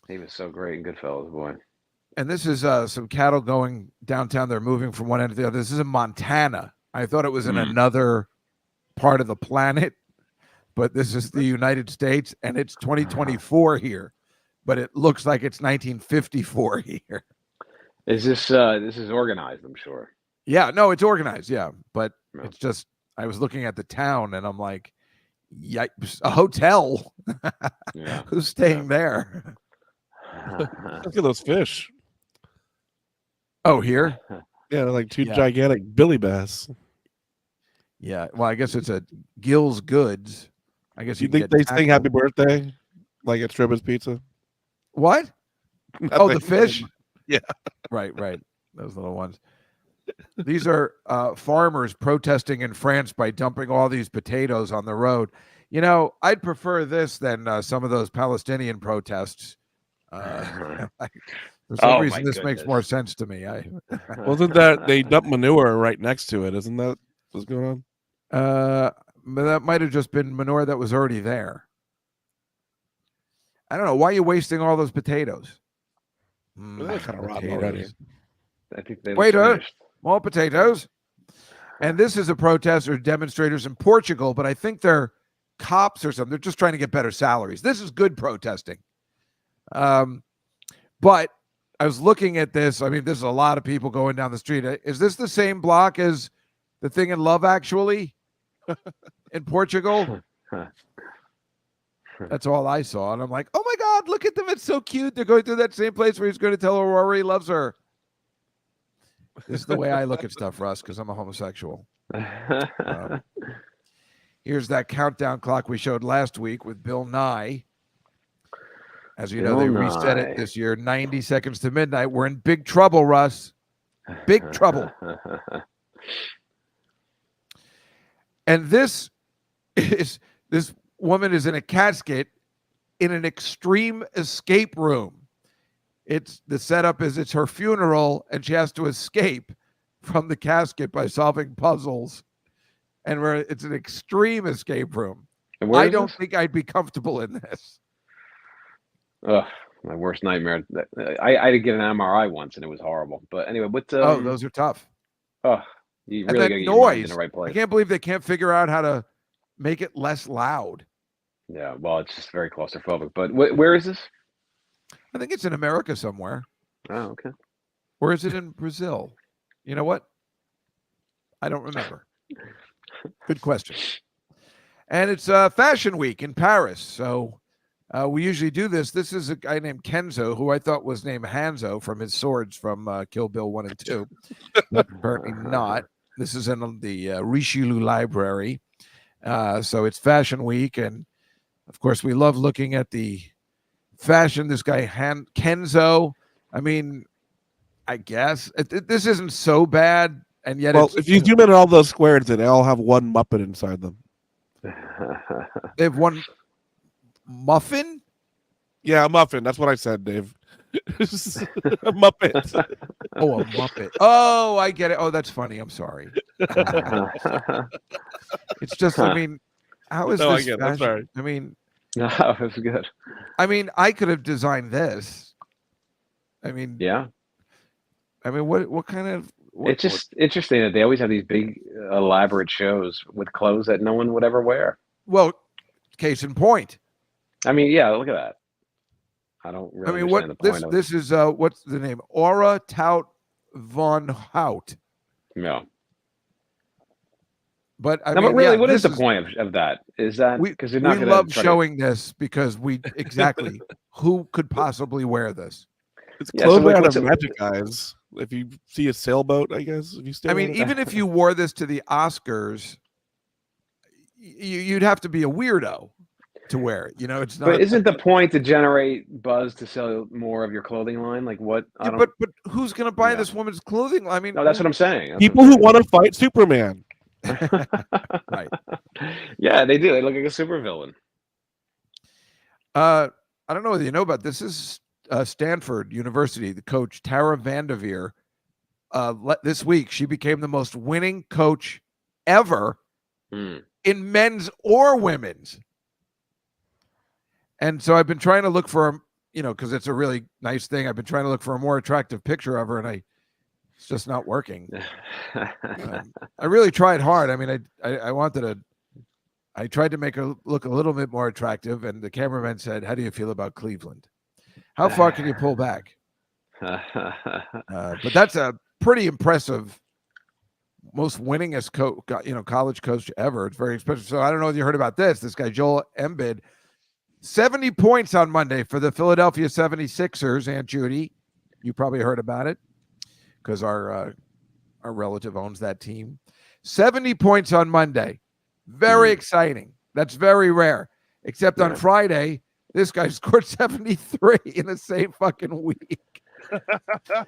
He was so great in Goodfellas, boy. And this is some cattle going downtown. They're moving from one end to the other. This is in Montana. I thought it was in another part of the planet, but this is the United States, and it's 2024 here, but it looks like it's 1954 here. Is this is organized, I'm sure. Yeah, no, it's organized. Yeah, but it's just, I was looking at the town and I'm like, yikes, a hotel. Who's staying there? Look at those fish. Oh, here? Yeah, they're like two gigantic billy bass. Yeah, well, I guess it's a Gill's Goods. I guess you think they sing happy birthday like at Stripper's Pizza? What? Oh, the fish? Yeah. Right. Those little ones. These are farmers protesting in France by dumping all these potatoes on the road. I'd prefer this than some of those Palestinian protests. For some reason, this makes more sense to me. Wasn't that they dump manure right next to it? Isn't that what's going on? That might have just been manure that was already there. I don't know. Why are you wasting all those potatoes? They're kind of rotten already. I think they Waiter, more potatoes. And this is a protest or demonstrators in Portugal, but I think they're cops or something. They're just trying to get better salaries. This is good protesting. But I was looking at this. I mean, there's a lot of people going down the street. Is this the same block as the thing in Love Actually in Portugal? That's all I saw. And I'm like, oh my God, look at them. It's so cute. They're going through that same place where he's going to tell Aurora he loves her. This is the way I look at stuff, Russ, because I'm a homosexual. Here's that countdown clock we showed last week with Bill Nye. As you know, they reset it this year, 90 seconds to midnight. We're in big trouble, Russ. Big trouble. And this woman is in a casket in an extreme escape room. The setup is it's her funeral, and she has to escape from the casket by solving puzzles. And it's an extreme escape room. I don't think I'd be comfortable in this. Ugh, my worst nightmare. I did get an MRI once, and it was horrible. But anyway, those are tough. Oh, you really got to get your mind in the right place. I can't believe they can't figure out how to make it less loud. Yeah, well, it's just very claustrophobic. But where is this? I think it's in America somewhere. Oh, okay. Or is it in Brazil? You know what? I don't remember. Good question. And it's Fashion Week in Paris. So we usually do this. This is a guy named Kenzo, who I thought was named Hanzo from his swords from Kill Bill 1 and 2. But apparently not. This is in the Richelieu Library. So it's Fashion Week. And, of course, we love looking at the fashion. This guy, Kenzo, I mean, I guess. This isn't so bad. And yet, if you zoom in on all those squares, they all have one Muppet inside them. They have one muffin? Yeah, a muffin. That's what I said, Dave. A Muppet. Oh, a Muppet. Oh, I get it. Oh, that's funny. I'm sorry. It's just, I mean, how is this? I get it. I'm sorry. I mean, no, it was good. I mean, I could have designed this. I mean, yeah. I mean, what kind of? It's just interesting that they always have these big, elaborate shows with clothes that no one would ever wear. Well, case in point. I mean, yeah, look at that. I don't really understand the point of this is what's the name? Aurat von Hout. No. But I no, mean, but really, yeah, what is the point of that? Is that because you're not? We love showing this because we exactly who could possibly wear this. It's clothing out of magic eyes. If you see a sailboat, I guess. If you stay even if you wore this to the Oscars, you'd have to be a weirdo to wear it. You know, it's not. But isn't the point to generate buzz to sell more of your clothing line? Like what? But who's going to buy this woman's clothing? I mean, no, that's what I'm saying. People who want to fight Superman. Right. Yeah, they do. They look like a supervillain. I don't know whether you know about this. This is Stanford University. The coach Tara Vanderveer. This week, she became the most winning coach ever in men's or women's. And so I've been trying to look for, because it's a really nice thing. I've been trying to look for a more attractive picture of her, and it's just not working. I really tried hard. I mean, I tried to make her look a little bit more attractive, and the cameraman said, "How do you feel about Cleveland? How far can you pull back?" But that's a pretty impressive, most winningest college coach ever. It's very expensive. So I don't know if you heard about this. This guy Joel Embiid, 70 points on Monday for the Philadelphia 76ers. Aunt Judy, you probably heard about it because our relative owns that team. 70 points on Monday. Very exciting. That's very rare. Except on Friday, this guy scored 73 in the same fucking week.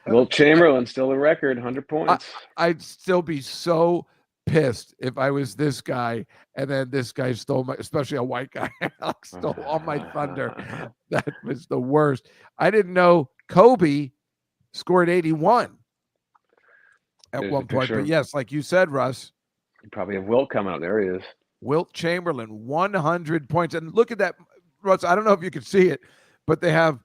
Wilt Chamberlain still the record, 100 points. I'd still be so pissed if I was this guy and then this guy stole especially a white guy, stole all my thunder. That was the worst. I didn't know Kobe scored 81 at one point. But yes, like you said, Russ. You probably have Wilt coming up. There he is. Wilt Chamberlain, 100 points. And look at that, Russ. I don't know if you can see it, but they have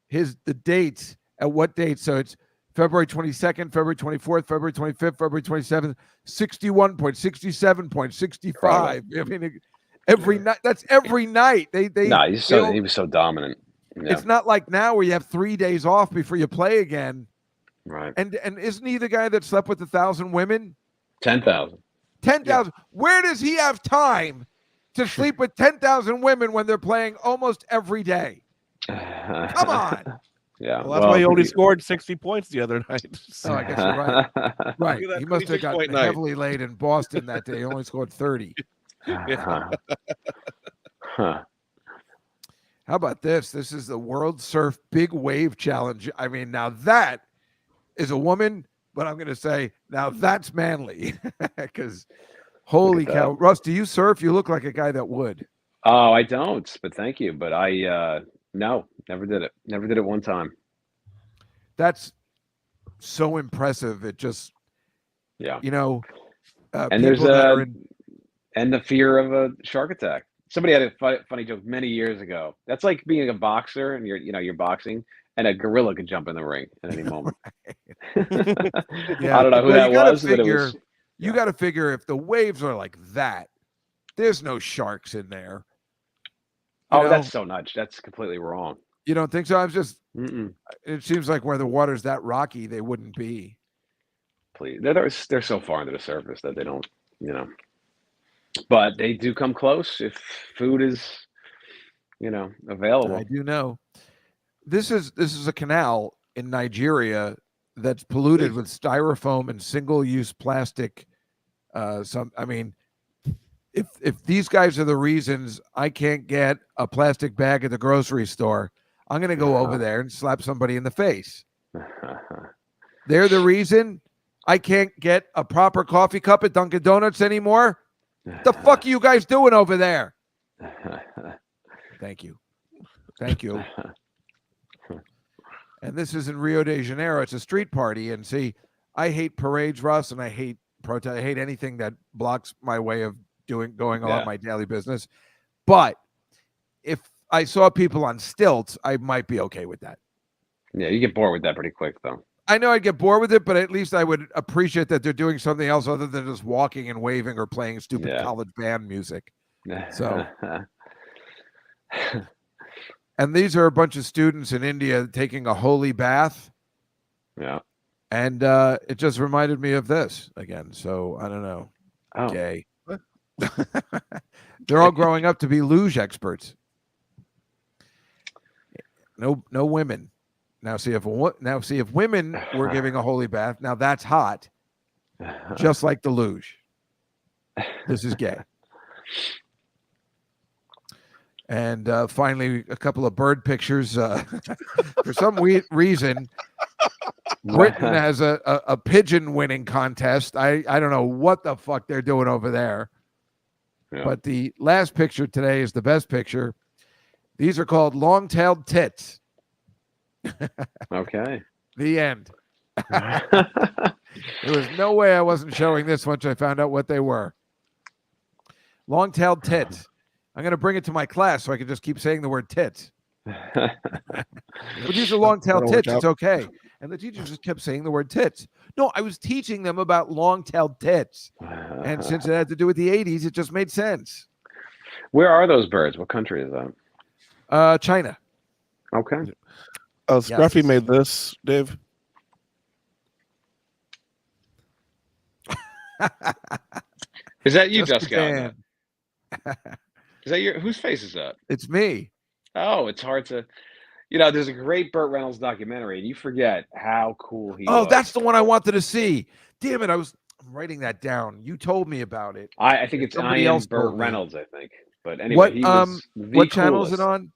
the dates. At what date? So it's February 22nd, February 24th, February 25th, February 27th, 61 points, 67 points, 65. I mean, every night. That's every night. He was so dominant. Yeah. It's not like now where you have 3 days off before you play again. Right. And isn't he the guy that slept with 1,000 women? 10,000. 10,000. Yeah. Where does he have time to sleep with 10,000 women when they're playing almost every day? Come on. Yeah. Well, that's why he only scored 60 points the other night. Oh, I guess you're right. Right. He must have got heavily laid in Boston that day. He only scored 30. Huh. How about this? This is the World Surf Big Wave Challenge. I mean, now that is a woman, but I'm going to say now that's manly because holy cow. Russ, do you surf? You look like a guy that would. Oh, I don't, but thank you. But no, never did it. Never did it one time. That's so impressive. It just, and there's and the fear of a shark attack. Somebody had a funny joke many years ago. That's like being a boxer and you're boxing and a gorilla could jump in the ring at any moment. I don't know who that was, but it was. You got to figure if the waves are like that, there's no sharks in there. That's so nuts. That's completely wrong. You don't think so? I was just. It seems like where the water's that rocky, they wouldn't be. Please, they're so far under the surface that they don't. you know, but they do come close if food is, available. I do know. This is a canal in Nigeria that's polluted with styrofoam and single-use plastic. If these guys are the reasons I can't get a plastic bag at the grocery store, I'm going to go over there and slap somebody in the face. They're the reason I can't get a proper coffee cup at Dunkin' Donuts anymore. What the fuck are you guys doing over there? Thank you. And this is in Rio de Janeiro. It's a street party. And see, I hate parades, Russ, and I hate protest. I hate anything that blocks my way of going on my daily business. But if I saw people on stilts, I might be okay with that. Yeah, you get bored with that pretty quick, though. I know I'd get bored with it, but at least I would appreciate that they're doing something else other than just walking and waving or playing stupid college band music. So, and these are a bunch of students in India taking a holy bath. Yeah. And it just reminded me of this again. So I don't know. Oh. Gay. They're all growing up to be luge experts. No women. Now see if women were giving a holy bath. Now that's hot. Just like the luge. This is gay. And finally, a couple of bird pictures. For some reason, Britain has a pigeon winning contest. I don't know what the fuck they're doing over there. Yeah. But the last picture today is the best picture. These are called long-tailed tits. Okay. The end. There was no way I wasn't showing this once I found out what they were. Long-tailed tits. I'm going to bring it to my class so I can just keep saying the word tits. But these are long-tailed tits. It's okay. And the teacher just kept saying the word tits. No, I was teaching them about long-tailed tits. And since it had to do with the 80s, it just made sense. Where are those birds? What country is that? China. Okay. Oh, Scruffy made this, Dave. Is that you, Juskow? Is that whose face is that? It's me. Oh, it's hard to, there's a great Bert Reynolds documentary, and you forget how cool he was. Oh, that's the one I wanted to see. Damn it, I'm writing that down. You told me about it. I think it's Somebody else Bert Reynolds, I think. But anyway, what channel is it on?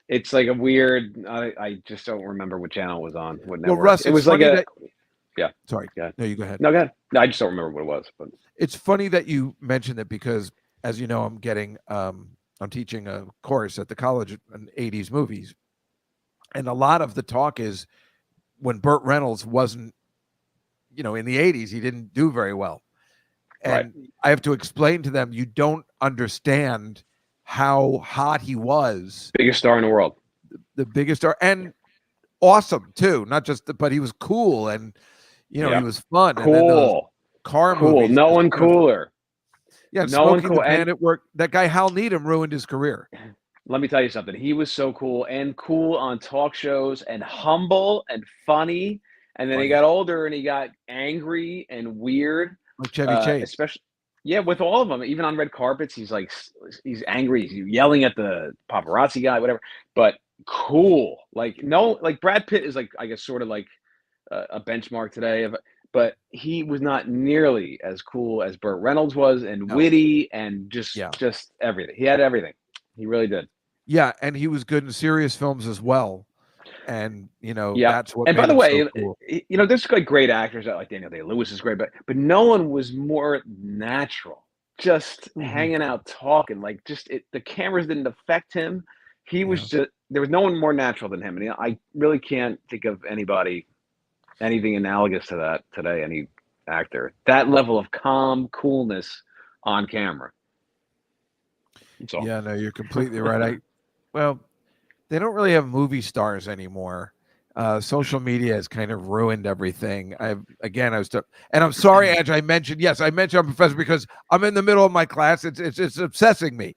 It's like a weird. I just don't remember what channel it was on. What network. Well, Russ, it was like yeah. Sorry. No, you go ahead. No, go ahead. No, I just don't remember what it was. But it's funny that you mentioned it because, as you know, I'm teaching a course at the college on 80s movies, and a lot of the talk is when Burt Reynolds wasn't, in the 80s, he didn't do very well, and I have to explain to them, you don't understand how hot he was. Biggest star in the world. The biggest star, and awesome too. Not just, but he was cool, and he was fun. Cool. And then those car movies. No one cooler. Yeah, no one cool. And at work, that guy Hal Needham ruined his career. Let me tell you something. He was so cool on talk shows and humble and funny. And then he got older and he got angry and weird. Like Chevy Chase. Especially, with all of them. Even on red carpets, he's angry. He's yelling at the paparazzi guy, whatever. But cool. Like Brad Pitt is I guess sort of like a benchmark today. But he was not nearly as cool as Burt Reynolds was, and witty, and just everything. He had everything. He really did. Yeah, and he was good in serious films as well. And that's what. And by the way, so cool. There's great actors like Daniel Day-Lewis is great, but no one was more natural. Just hanging out, talking, the cameras didn't affect him. He was there was no one more natural than him, and I really can't think of anything analogous to that today. Any actor, that level of calm coolness on camera. Yeah, no, you're completely right. They don't really have movie stars anymore. Social media has kind of ruined everything. And I'm sorry, Edge. I mentioned I'm a professor because I'm in the middle of my class. It's obsessing me.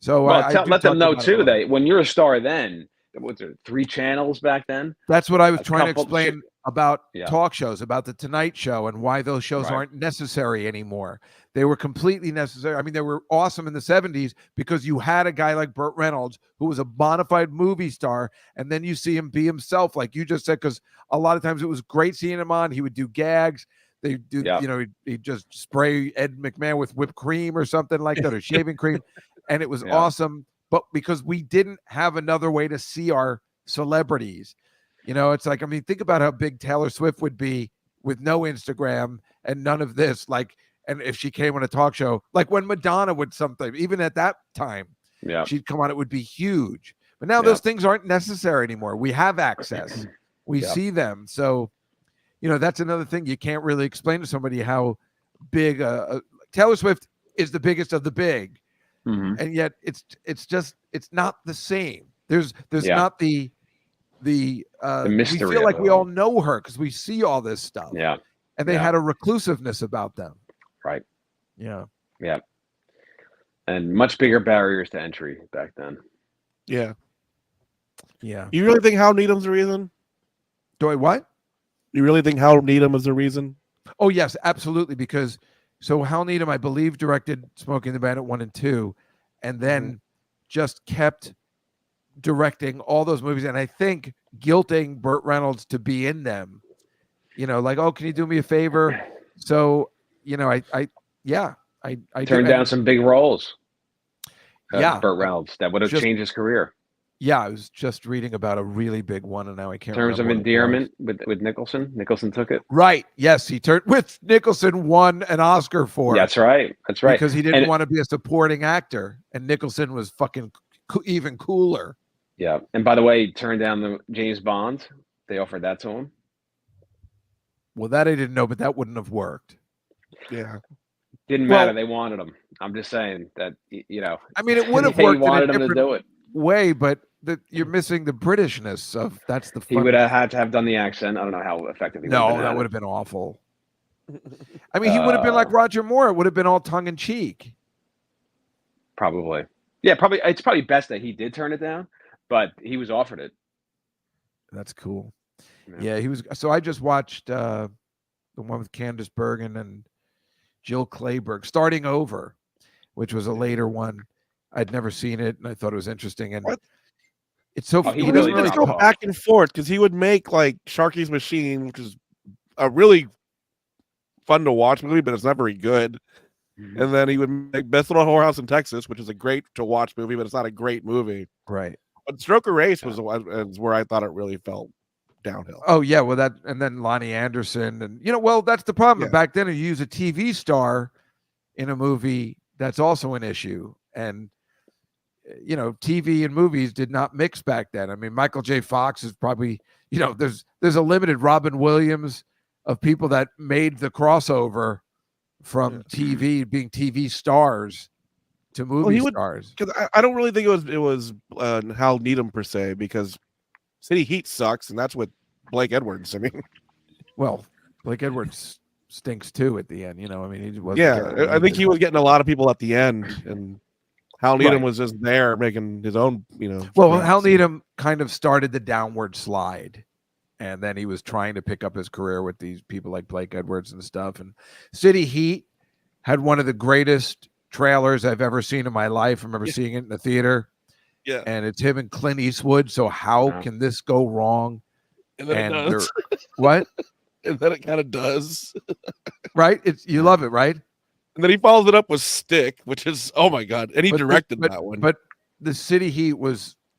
So let them know too that when you're a star, then was there 3 channels back then? That's what I was trying to explain. about talk shows, about the Tonight Show, and why those shows aren't necessary anymore. They were completely necessary. I mean, they were awesome in the 70s because you had a guy like Bert Reynolds who was a bona fide movie star, and then you see him be himself, like you just said, because a lot of times it was great seeing him on. He would do gags. They do, he'd just spray Ed McMahon with whipped cream or something like that, or shaving cream, and it was awesome. But because we didn't have another way to see our celebrities. It's like, I mean, think about how big Taylor Swift would be with no Instagram and none of this. Like, and if she came on a talk show, like when Madonna would something, even at that time, she'd come on, it would be huge. But now those things aren't necessary anymore. We have access. We see them. So, that's another thing. You can't really explain to somebody how big Taylor Swift is the biggest of the big. Mm-hmm. And yet it's not the same. There's not the mystery. We feel like we all know her because we see all this stuff. Yeah. And they had a reclusiveness about them. Right. Yeah. Yeah. And much bigger barriers to entry back then. Yeah. Yeah. You really think Hal Needham's the reason? Do I what? You really think Hal Needham is the reason? Oh, yes, absolutely. Because Hal Needham, I believe, directed Smokey and the Bandit 1 and 2, and then just kept directing all those movies, and I think guilting Burt Reynolds to be in them. Like, oh, can you do me a favor? So, I turned down some big roles. Burt Reynolds, that would have changed his career. Yeah, I was just reading about a really big one, and now I can't remember. In terms of endearment with Nicholson. Nicholson took it. Right. Yes, he turned with Nicholson won an Oscar for it. That's right. Because he didn't want to be a supporting actor, and Nicholson was fucking even cooler. Yeah. And by the way, he turned down the James Bond. They offered that to him. Well, that I didn't know, but that wouldn't have worked. Yeah. Didn't matter. They wanted him. I'm just saying that, I mean, it would have worked. He wanted him to do it. Way, but you're missing the Britishness of that's the. He would have had to have done the accent. I don't know how effective he would have been. No, that would have been awful. I mean, he would have been like Roger Moore. It would have been all tongue in cheek. Probably. Yeah, probably. It's probably best that he did turn it down, but he was offered it. That's cool. Yeah, he was. So I just watched the one with Candice Bergen and Jill Clayburgh, Starting Over, which was a later one. I'd never seen it, and I thought it was interesting. And it's so he doesn't really go back and forth because he would make like Sharky's Machine, which is a really fun to watch movie, but it's not very good. Mm-hmm. And then he would make Best Little Whorehouse in Texas, which is a great to watch movie, but it's not a great movie. Right. But Stroker Race was where I thought it really fell downhill. Oh yeah, well and then Lonnie Anderson, and that's the problem. Yeah. Back then, you use a TV star in a movie, that's also an issue, and TV and movies did not mix back then. I mean, Michael J. Fox is probably, there's a limited Robin Williams of people that made the crossover from TV, being TV stars to movie stars. Because I don't really think it was Hal Needham per se, because City Heat sucks, and that's with Blake Edwards. I mean, well, Blake Edwards stinks too at the end. I mean, he was. Yeah, I think he was getting a lot of people at the end, and Hal Needham was just there making his own, Well, Hal Needham kind of started the downward slide, and then he was trying to pick up his career with these people like Blake Edwards and stuff. And City Heat had one of the greatest trailers I've ever seen in my life. I remember seeing it in the theater. Yeah. And it's him and Clint Eastwood. So how can this go wrong? And then it does. What? And then it kind of does. Right? You love it, right? And then he follows it up with Stick, which is, oh my God. And he directed that one. But the City Heat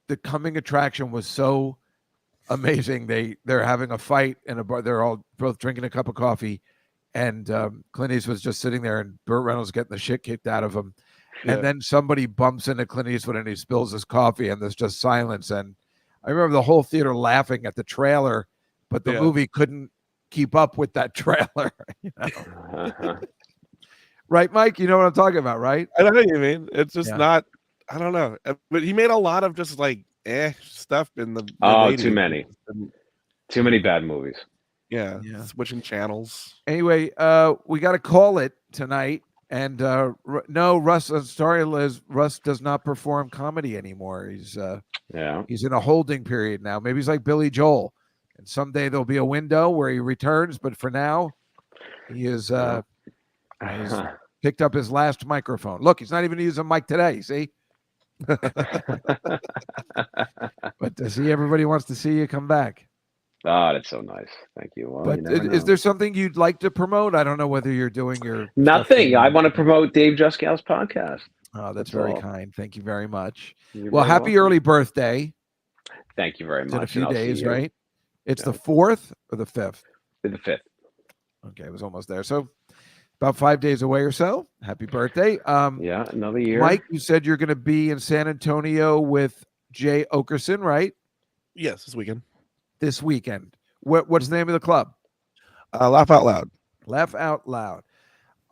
the coming attraction was so amazing. They're having a fight in a bar. They're all both drinking a cup of coffee. And Clint Eastwood was just sitting there, and Burt Reynolds getting the shit kicked out of him. Yeah. And then somebody bumps into Clint Eastwood and he spills his coffee, and there's just silence. And I remember the whole theater laughing at the trailer, but the movie couldn't keep up with that trailer. Right, Mike? You know what I'm talking about, right? I know what you mean. It's just not, I don't know. But he made a lot of just like stuff in the 80s. Too many. Too many bad movies. Yeah. Switching channels. Anyway, we got to call it tonight. And no, Russ, sorry, Liz, Russ does not perform comedy anymore. He's in a holding period now. Maybe he's like Billy Joel. And someday there'll be a window where he returns, but for now, he is has picked up his last microphone. Look, he's not even using a mic today. See, but see, everybody wants to see you come back. Oh, that's so nice. Thank you. Well, But you never is know. there something you'd like to promote? I don't know whether you're doing your Nothing. I want to promote Dave Juskow's podcast. Oh, that's That's very all. kind. Thank you very much. You're Well, very happy welcome. early birthday. Thank you very It's much. in a few and I'll see days, you right? It's Yeah. the 4th or the 5th? The 5th. Okay, it was almost there. So about 5 days away or so. Happy birthday. Yeah, another year. Mike, you said you're going to be in San Antonio with Jay Okerson, right? Yes, this weekend. This weekend. What's the name of the club? Laugh Out Loud. Laugh Out Loud.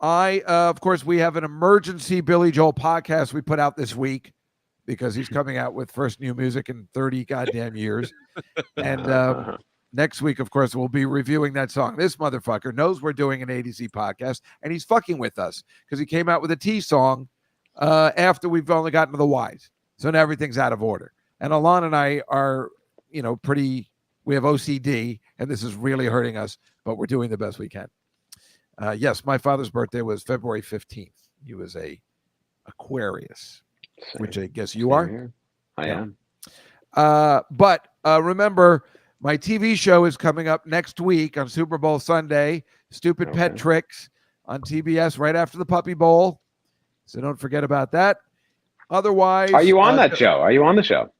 Of course, we have an emergency Billy Joel podcast we put out this week because he's coming out with first new music in 30 goddamn years. And next week, of course, we'll be reviewing that song. This motherfucker knows we're doing an ADC podcast, and he's fucking with us because he came out with a T song after we've only gotten to the Y's. So now everything's out of order. And Alon and I are, we have OCD, and this is really hurting us, but we're doing the best we can. Yes, my father's birthday was February 15th. He was a Aquarius, which I guess you are. Here. I am. But remember, my TV show is coming up next week on Super Bowl Sunday, Stupid Pet Tricks on TBS right after the Puppy Bowl. So don't forget about that. Otherwise, Are you on that show? Are you on the show?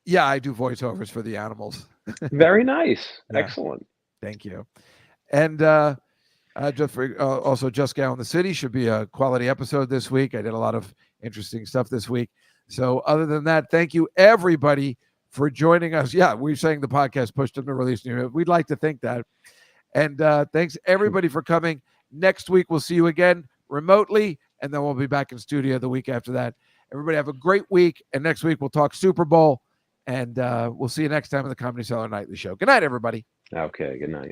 Yeah, I do voiceovers for the animals. Very nice. Yeah. Excellent. Thank you. And also Juskow in the City should be a quality episode this week. I did a lot of interesting stuff this week. So other than that, thank you everybody for joining us. Yeah, we're saying the podcast pushed them to release new. We'd like to think that. And thanks everybody for coming. Next week we'll see you again remotely, and then we'll be back in studio the week after that. Everybody have a great week, and next week we'll talk Super Bowl, and we'll see you next time on the Comedy Cellar Nightly Show. Good night, everybody. Okay, good night.